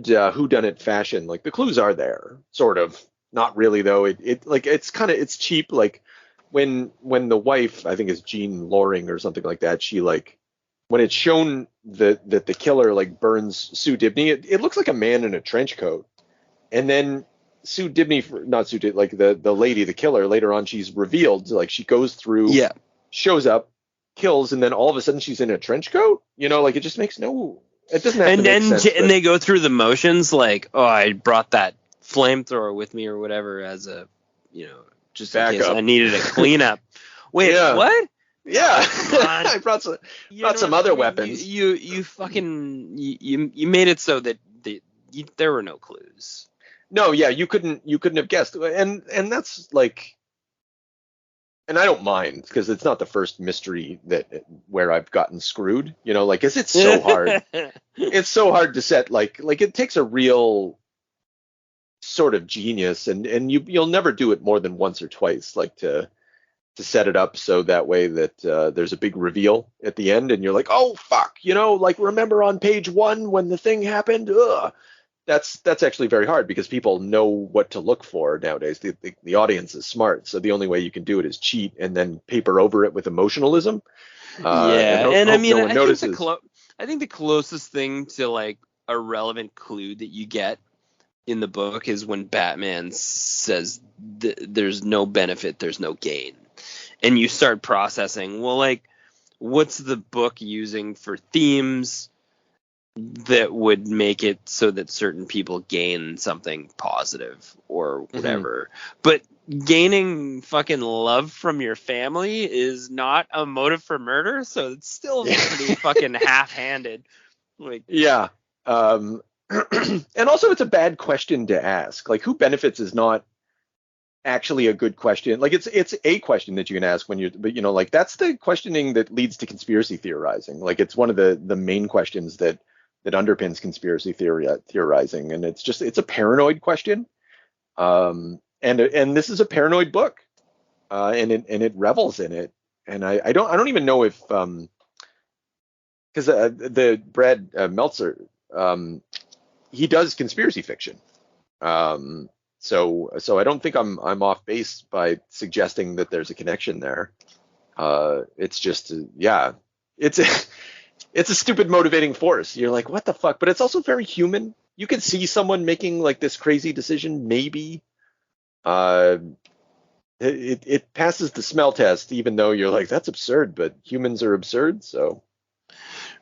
whodunit fashion, like, the clues are there, sort of. Not really though. It's cheap. Like, when the wife, I think is Jean Loring or something like that, she, like, when it's shown that the killer like burns Sue Dibny, it looks like a man in a trench coat. And then Sue Dibny, not Sue Dibny, like the lady, the killer, later on she's revealed, like, she goes through, shows up, kills, and then all of a sudden she's in a trench coat. You know, like, it just makes it doesn't have to make sense. And they go through the motions, like, oh, I brought that flamethrower with me or whatever as a, you know, just in case I needed a cleanup. Wait, what? Yeah, I brought some other weapons. You made it so that there were no clues. No, yeah, you couldn't have guessed, and that's like, and I don't mind because it's not the first mystery where I've gotten screwed, you know, like, 'cause it's so hard. It's so hard to set, like it takes a real sort of genius, and you'll never do it more than once or twice, like to set it up so that way that there's a big reveal at the end, and you're like, oh fuck, you know, like, remember on page 1 when the thing happened? Ugh. That's actually very hard because people know what to look for nowadays. The audience is smart, so the only way you can do it is cheat and then paper over it with emotionalism. And I mean, no one notices. I think the closest thing to like a relevant clue that you get in the book is when Batman says there's no benefit, there's no gain, and you start processing, well, like, what's the book using for themes that would make it so that certain people gain something positive or whatever. But gaining fucking love from your family is not a motive for murder, so it's still pretty fucking half-handed. Like, yeah. And also, it's a bad question to ask. Like, who benefits is not actually a good question. Like, it's a question that you can ask but you know, like, that's the questioning that leads to conspiracy theorizing. Like, it's one of the main questions that underpins conspiracy theorizing, and it's a paranoid question, and this is a paranoid book, and it revels in it, and I don't even know if because the Brad Meltzer, he does conspiracy fiction, so I don't think I'm off base by suggesting that there's a connection there. It's just it's a stupid motivating force. You're like, what the fuck? But it's also very human. You can see someone making like this crazy decision, maybe. It passes the smell test, even though you're like, that's absurd, but humans are absurd, so.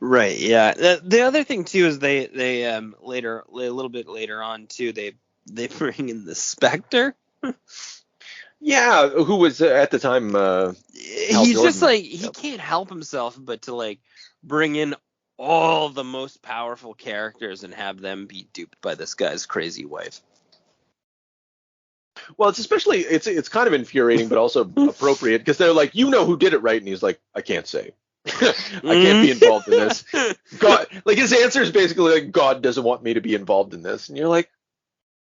Right, yeah. The other thing too is they later, a little bit later on too, they bring in the Spectre. Yeah, who was at the time he's Jordan. Just like, he can't help himself but to like bring in all the most powerful characters and have them be duped by this guy's crazy wife. Well, it's kind of infuriating, but also appropriate, because they're like, you know who did it, right? And he's like, I can't say. I can't be involved in this. God, like, his answer is basically like, God doesn't want me to be involved in this. And you're like,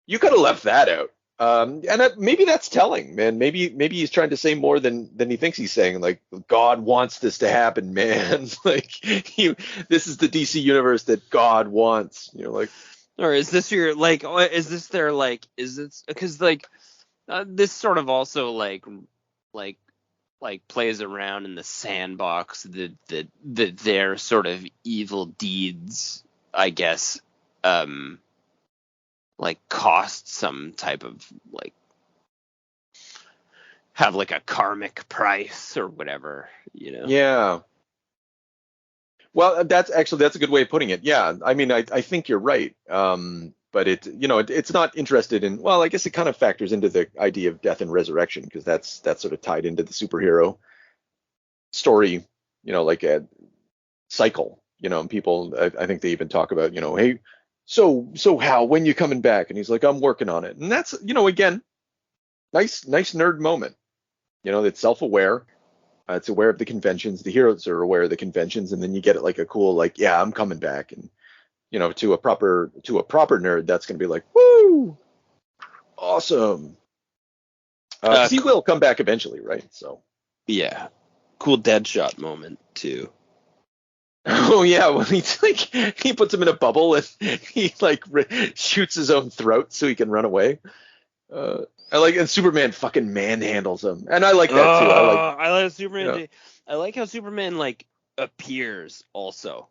you could have left that out. And maybe that's telling, man. Maybe he's trying to say more than he thinks he's saying. Like, God wants this to happen, man. Like, this is the DC universe that God wants. You're like, or is this your like? Is this their like? Is this because like this sort of also like plays around in the sandbox that their sort of evil deeds, I guess, like cost some type of like have like a karmic price or whatever, you know? Yeah. Well, that's a good way of putting it. Yeah. I mean, I think you're right. But it's not interested in, well, I guess it kind of factors into the idea of death and resurrection, because that's sort of tied into the superhero story, you know, like a cycle, you know, and people, I think they even talk about, you know, hey, so Hal, when you coming back? And he's like, I'm working on it. And that's, you know, again, nice nerd moment. You know, it's self-aware. It's aware of the conventions. The heroes are aware of the conventions, and then you get it like a cool, like, yeah, I'm coming back. And, you know, to a proper nerd, that's going to be like, woo, awesome. 'Cause he will come back eventually, right? So. Yeah. Cool Deadshot moment too. Oh yeah, when he puts him in a bubble and he like shoots his own throat so he can run away. And Superman fucking manhandles him, and I like that too. I like Superman. You know. I like how Superman like appears also.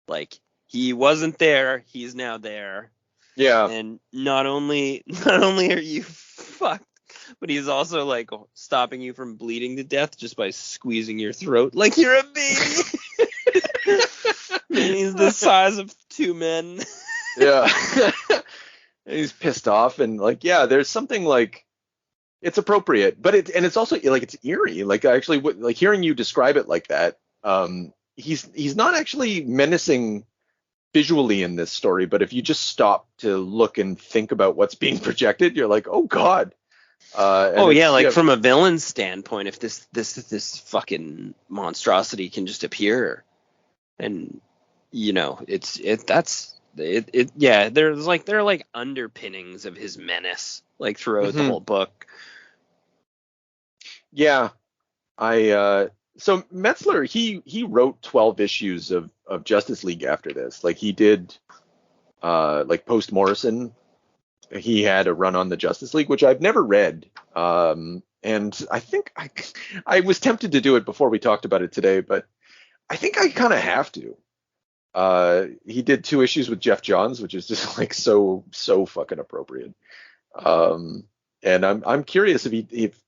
Like, he wasn't there, he's now there. Yeah. And not only are you fucked, but he's also like stopping you from bleeding to death just by squeezing your throat like you're a baby. He's the size of two men. Yeah. He's pissed off, and like, yeah, there's something like, it's appropriate, but it's also like, it's eerie. Like, actually, like, hearing you describe it like that, he's not actually menacing visually in this story, but if you just stop to look and think about what's being projected, you're like, oh God, Oh yeah, like from a villain standpoint, if this fucking monstrosity can just appear, and there are like underpinnings of his menace like throughout the whole book. Yeah, so Meltzer he wrote 12 issues of Justice League after this. Like he did, like post Morrison, he had a run on the Justice League, which I've never read. And I think I was tempted to do it before we talked about it today, but I think I kind of have to. He did 2 issues with Jeff Johns, which is just like so fucking appropriate. And I'm curious if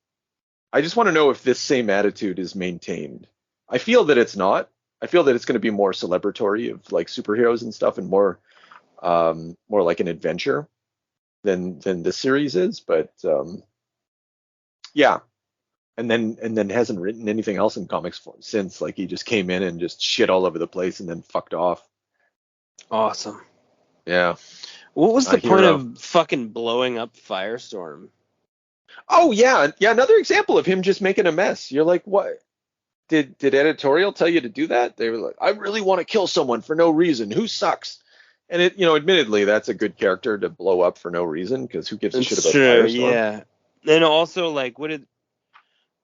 I just want to know if this same attitude is maintained. I feel that it's not. I feel that it's going to be more celebratory of like superheroes and stuff, and more like an adventure than this series is. But yeah. And then hasn't written anything else in comics since. Like he just came in and just shit all over the place and then fucked off. Awesome. Yeah. What was the point of fucking blowing up Firestorm? Oh yeah, another example of him just making a mess. You're like, what? Did editorial tell you to do that? They were like, I really want to kill someone for no reason. Who sucks? And it, admittedly, that's a good character to blow up for no reason, because who gives a shit about Firestorm? Yeah. And also, like, who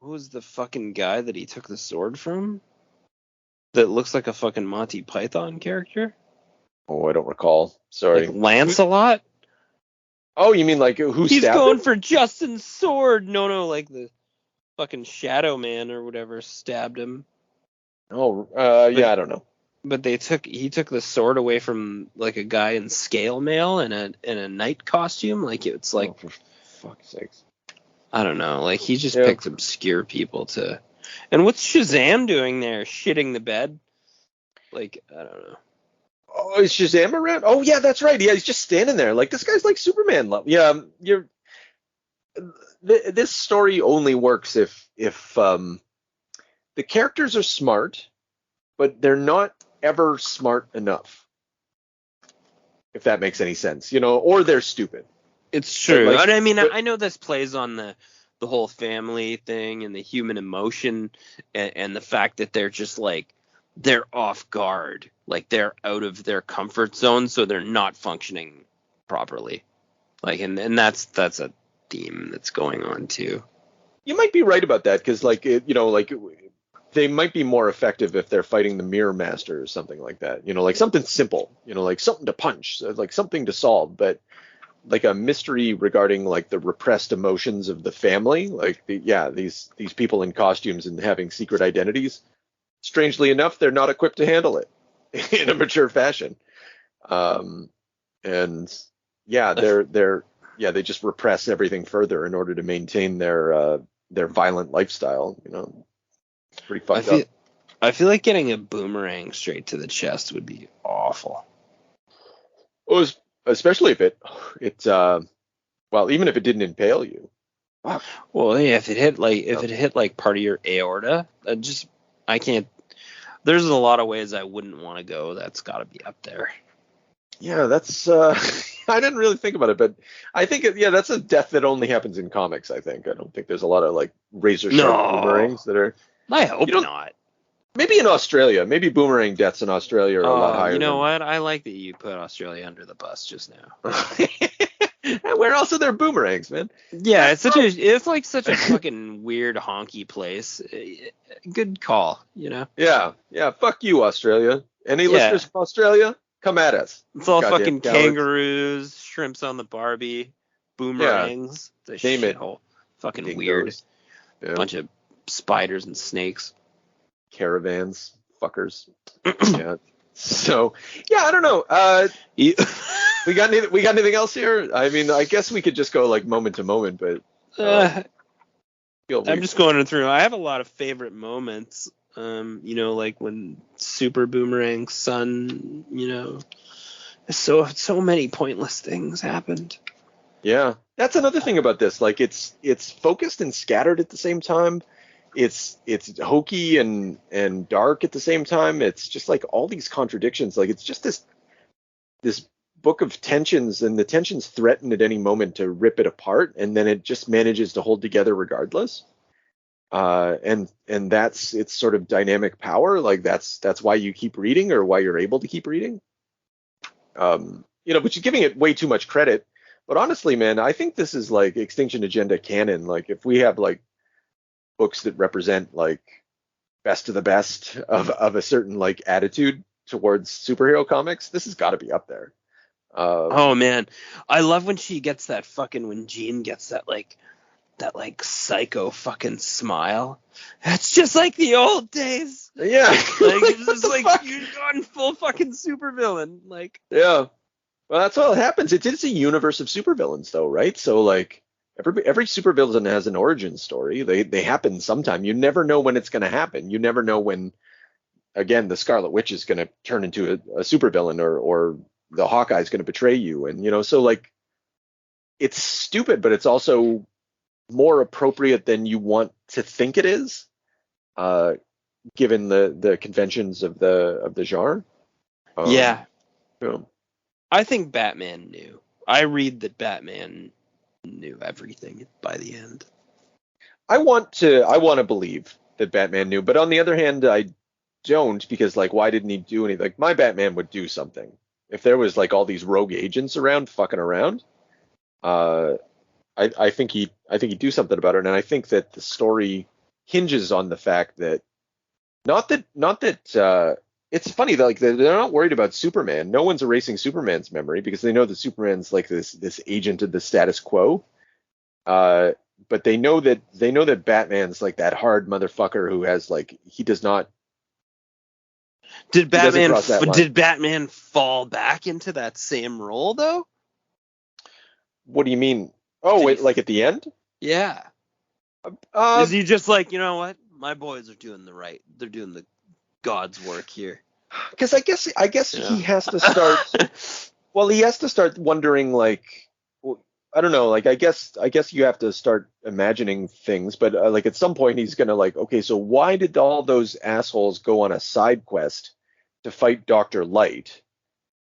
was the fucking guy that he took the sword from? That looks like a fucking Monty Python character? Oh, I don't recall. Sorry. Like Lancelot? Oh, you mean like who He's stabbed going him? for Justin's sword. No, like the fucking Shadow Man or whatever stabbed him. Oh, yeah, I don't know. But he took the sword away from like a guy in scale mail in a knight costume. Like it's like, oh, for fuck's sakes. I don't know. Like he just picked obscure people to. And what's Shazam doing there? Shitting the bed? Like I don't know. Oh, is Shazam around? Oh yeah, that's right. Yeah, he's just standing there. Like this guy's like Superman level. Yeah, this story only works if the characters are smart, but they're not ever smart enough. If that makes any sense, or they're stupid. It's true. Like, I mean, I know this plays on the whole family thing and the human emotion and the fact that they're just like, they're off guard, like they're out of their comfort zone, so they're not functioning properly. Like, and that's a theme that's going on too. You might be right about that, because like they might be more effective if they're fighting the Mirror Master or something like that. Like something simple. Like something to punch, like something to solve, but like a mystery regarding like the repressed emotions of the family, like these people in costumes and having secret identities. Strangely enough, they're not equipped to handle it in a mature fashion. And yeah, they just repress everything further in order to maintain their violent lifestyle. It's pretty fucked up. I feel like getting a boomerang straight to the chest would be awful. Well, especially if even if it didn't impale you. Wow. Well, yeah, if it hit like part of your aorta, I can't. There's a lot of ways I wouldn't want to go. That's got to be up there. Yeah, that's. I didn't really think about it, but I think that's a death that only happens in comics. I don't think there's a lot of like razor sharp boomerangs that are. I hope not. Maybe in Australia, maybe boomerang deaths in Australia are a lot higher. You know what? I like that you put Australia under the bus just now. Where else are there boomerangs, man? Yeah, it's like such a fucking weird honky place. Good call, Yeah. Fuck you, Australia. Any listeners from Australia? Come at us. It's all fucking kangaroos, shrimps on the Barbie, boomerangs. Yeah. Name it. Fucking Dingoes. Weird. Yeah. Bunch of spiders and snakes. Caravans, fuckers. Yeah. So I don't know. We got anything else here? I mean, I guess we could just go like moment to moment, but I'm just going through. I have a lot of favorite moments. Like when Super Boomerang's son, so many pointless things happened. Yeah, that's another thing about this. Like it's focused and scattered at the same time. It's hokey and dark at the same time. It's just like all these contradictions. Like it's just this book of tensions, and the tensions threaten at any moment to rip it apart, and then it just manages to hold together regardless. And that's its sort of dynamic power. Like that's why you keep reading, or why you're able to keep reading. But you're giving it way too much credit. But honestly, man, I think this is like Extinction Agenda canon. Like if we have like books that represent like best of the best of a certain like attitude towards superhero comics, this has got to be up there. Oh man, I love when she gets that when Jean gets that psycho fucking smile. That's just like the old days. Yeah. Like it's just like you're gone full fucking supervillain. Like yeah. Well, that's all that happens. It's a universe of supervillains, though, right? So, like, every supervillain has an origin story. They happen sometime. You never know when it's going to happen. You never know when, again, the Scarlet Witch is going to turn into a supervillain, or the Hawkeye is going to betray you. And, so, like, it's stupid, but it's also more appropriate than you want to think it is, given the conventions of the genre. Yeah. Yeah. I think Batman knew. I read that Batman knew everything by the end. I want to believe that Batman knew, but on the other hand, I don't, because like, why didn't he do anything? Like, my Batman would do something if there was like all these rogue agents around fucking around. I think he'd do something about it, and I think that the story hinges on the fact that not that. It's funny that like they're not worried about Superman. No one's erasing Superman's memory because they know that Superman's like this agent of the status quo. But they know that Batman's like that hard motherfucker who has like he does not. Did Batman fall back into that same role though? What do you mean? Oh, like at the end? Yeah. Is he just like, you know what? My boys are doing they're doing the God's work here. Because I guess he has to start. Well, he has to start wondering, like, I don't know, like I guess you have to start imagining things, but like at some point he's gonna like, okay, so why did all those assholes go on a side quest to fight Dr. Light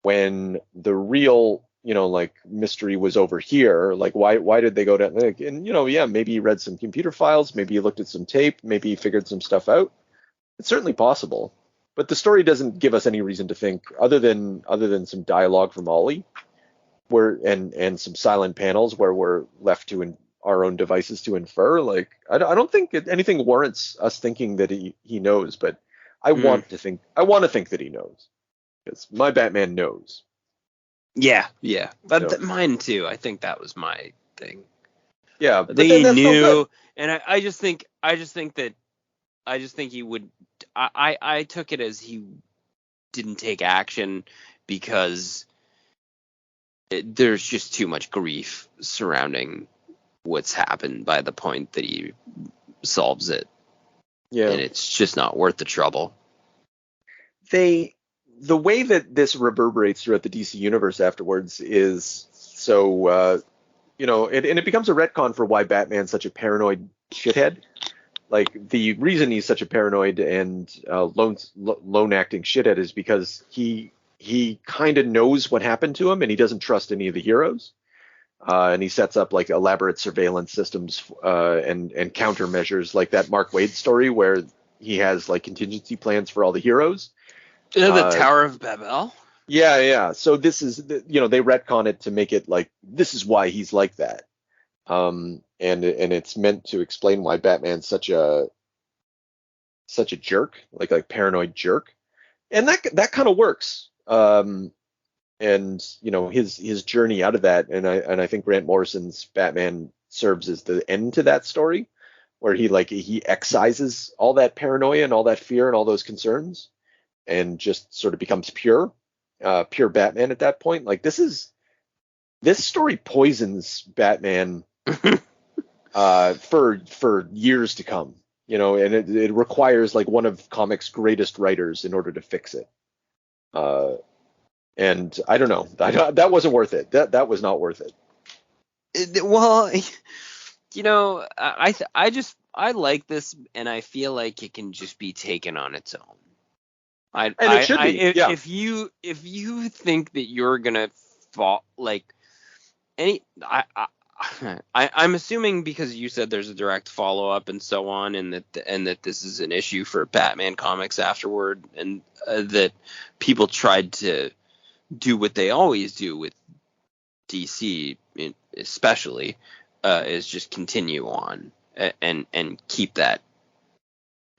when the real like mystery was over here? Like why did they go to like, and maybe he read some computer files, maybe he looked at some tape, maybe he figured some stuff out. It's certainly possible, but the story doesn't give us any reason to think, other than some dialogue from Ollie, and some silent panels where we're left to our own devices to infer. Like I don't think anything warrants us thinking that he knows, but I want to think that he knows, because my Batman knows. Yeah, but mine too. I think that was my thing. Yeah, but he knew, and I just think he would. I took it as he didn't take action because there's just too much grief surrounding what's happened by the point that he solves it. Yeah, and it's just not worth the trouble. The way that this reverberates throughout the DC universe afterwards is so, it becomes a retcon for why Batman's such a paranoid shithead. Like, the reason he's such a paranoid and lone acting shithead is because he kind of knows what happened to him, and he doesn't trust any of the heroes. And he sets up like elaborate surveillance systems and countermeasures, like that Mark Waid story where he has like contingency plans for all the heroes. The Tower of Babel. Yeah. So this is, they retcon it to make it like, this is why he's like that. And it's meant to explain why Batman's such a jerk, like paranoid jerk. And that kind of works. And his journey out of that, and I think Grant Morrison's Batman serves as the end to that story, where he excises all that paranoia and all that fear and all those concerns, and just sort of becomes pure Batman at that point. Like, this story poisons Batman for years to come, and it requires like one of comics' greatest writers in order to fix it. And I don't know, that wasn't worth it. That was not worth it. Well, I like this, and I feel like it can just be taken on its own. It should be. If you think that you're gonna I'm assuming because you said there's a direct follow up and so on, and that this is an issue for Batman comics afterward, and that people tried to do what they always do with DC, especially, is just continue on and keep that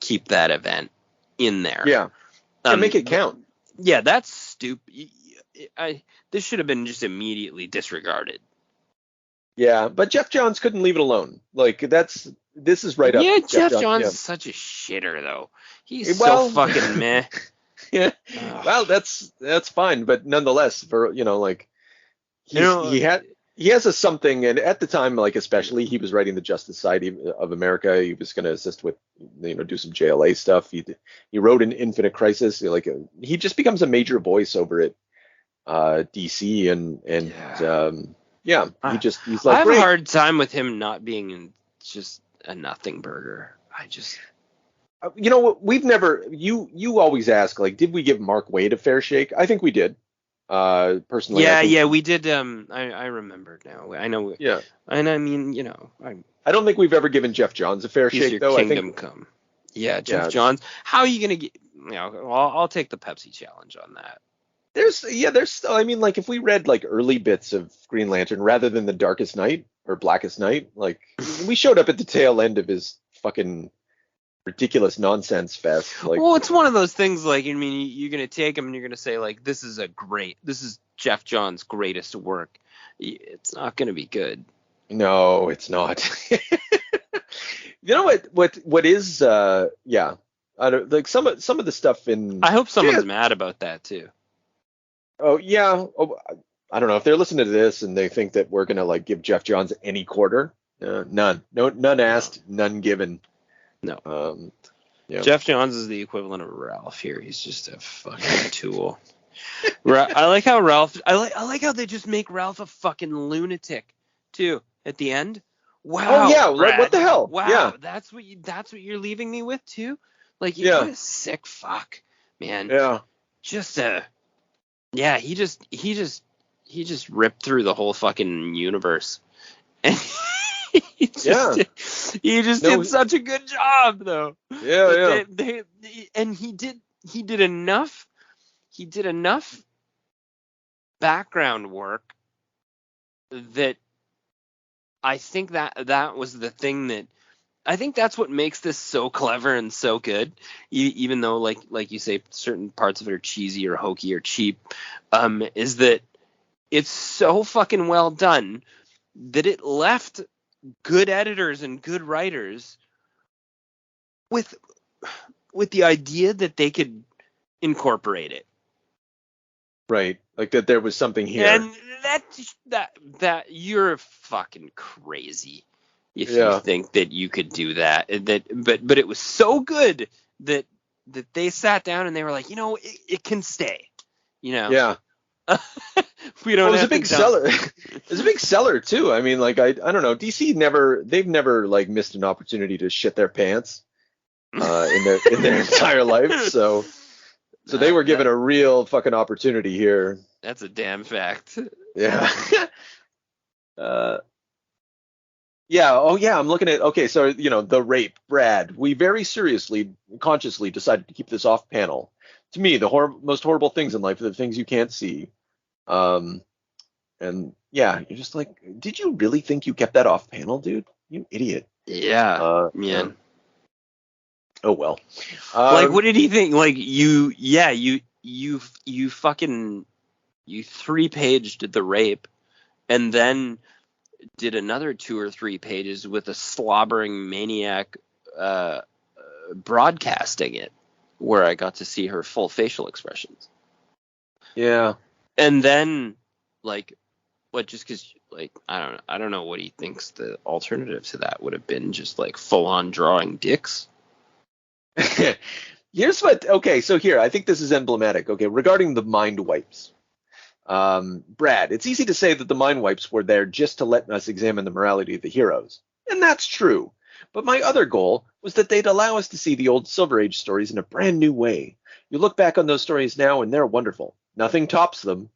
event in there. Yeah. And make it count. Yeah, that's stupid. This should have been just immediately disregarded. Yeah, but Jeff Johns couldn't leave it alone. Like, this is right up. Yeah, Jeff Johns is such a shitter, though. He's so fucking meh. Yeah. Well, that's fine, but nonetheless, for he has a something, and at the time, like, especially, he was writing the Justice Society of America. He was going to assist with, do some JLA stuff. He wrote an Infinite Crisis. He just becomes a major voice over at DC, and he's like, I have great. a hard time with him not being just a nothing burger. We've never, you always ask, like, did we give Mark Waid a fair shake? I think we did. Personally. Yeah, we did. I remember now. I know. Yeah. And I mean, I don't think we've ever given Jeff Johns a fair shake, though. Kingdom Come. Yeah, Jeff Johns. How are you gonna get? I'll take the Pepsi challenge on that. There's still, I mean, like, if we read, like, early bits of Green Lantern rather than the Darkest Night or Blackest Night, like, we showed up at the tail end of his fucking ridiculous nonsense fest. Like, well, it's one of those things, like, I mean, you're gonna take him and you're gonna say, like, this is Jeff Johns' greatest work. It's not gonna be good. No, it's not. You know what is I don't, like, some of the stuff in. I hope someone's mad about that too. Oh yeah. I don't know if they're listening to this and they think that we're gonna, like, give Jeff Johns any quarter. None asked, none given. No. Jeff Johns is the equivalent of Ralph here. He's just a fucking tool. I like how I like how they just make Ralph a fucking lunatic too at the end. Wow. Oh yeah. Brad. What the hell? Wow. Yeah. That's what you're leaving me with too. Like, yeah. What a sick fuck, man. Yeah. He just ripped through the whole fucking universe. And he just did such a good job, though. Yeah, He did enough background work that I think that was the thing that I think that's what makes this so clever and so good, even though, like you say, certain parts of it are cheesy or hokey or cheap, is that it's so fucking well done that it left good editors and good writers with the idea that they could incorporate it. Right. Like that there was something here. And that you're fucking crazy if you think that you could do that. But it was so good that they sat down and they were like, it can stay. Yeah. We don't. It was a big seller. It was a big seller too. I mean, like, I don't know. DC they've never like missed an opportunity to shit their pants in their entire life. So they were given a real fucking opportunity here. That's a damn fact. Yeah. Yeah. Oh yeah. I'm looking at. Okay. So the rape, Brad. We very seriously, consciously decided to keep this off panel. To me, the most horrible things in life are the things you can't see. And yeah, you're just like, did you really think you kept that off panel, dude? You idiot. Yeah. Man. Oh well. Like, what did he think? Like, you fucking 3-paged the rape, and then did another 2 or 3 pages with a slobbering maniac broadcasting it, where I got to see her full facial expressions. Yeah. And then, like, just because, like, I don't know what he thinks the alternative to that would have been, just like full on drawing dicks. Here's what. Okay, so here, I think this is emblematic. Okay, regarding the mind wipes. Brad, it's easy to say that the mind wipes were there just to let us examine the morality of the heroes. And that's true. But my other goal was that they'd allow us to see the old Silver Age stories in a brand new way. You look back on those stories now and they're wonderful. Nothing tops them.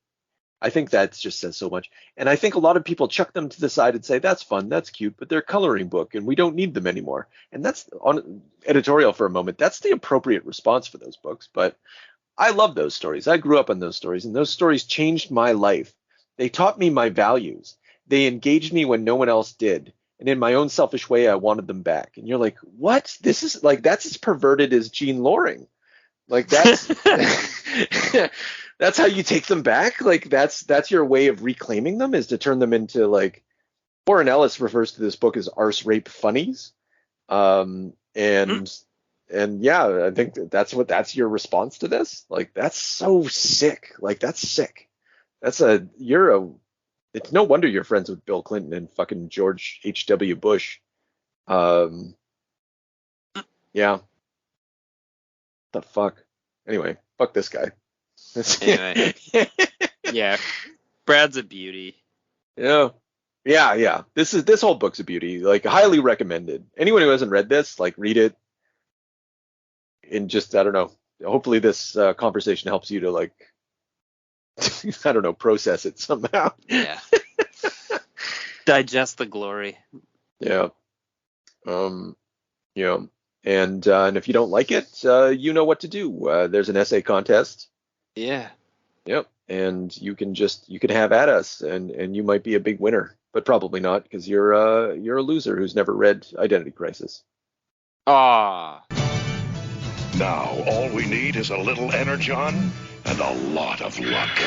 I think that just says so much. And I think a lot of people chuck them to the side and say, that's fun, that's cute, but they're a coloring book and we don't need them anymore. And that's on editorial for a moment. That's the appropriate response for those books. But I love those stories. I grew up on those stories, and those stories changed my life. They taught me my values. They engaged me when no one else did. And in my own selfish way, I wanted them back. And you're like, what? This is like, that's as perverted as Jean Loring. Like that's that's how you take them back. Like that's your way of reclaiming them, is to turn them into, like, Warren Ellis refers to this book as arse rape funnies. And yeah, I think that's your response to this. Like, that's so sick. Like, that's sick. It's no wonder you're friends with Bill Clinton and fucking George H.W. Bush. Yeah. The fuck. Anyway, fuck this guy. Anyway. Yeah. Brad's a beauty. Yeah. This whole book's a beauty. Like, highly recommended. Anyone who hasn't read this, like, read it. And just, I don't know. Hopefully this conversation helps you to, like, I don't know, process it somehow. Yeah. Digest the glory. Yeah. And if you don't like it, you know what to do. There's an essay contest. Yeah. Yep. And you can have at us, and you might be a big winner, but probably not, because you're a loser who's never read Identity Crisis. Ah. Now all we need is a little energon and a lot of luck.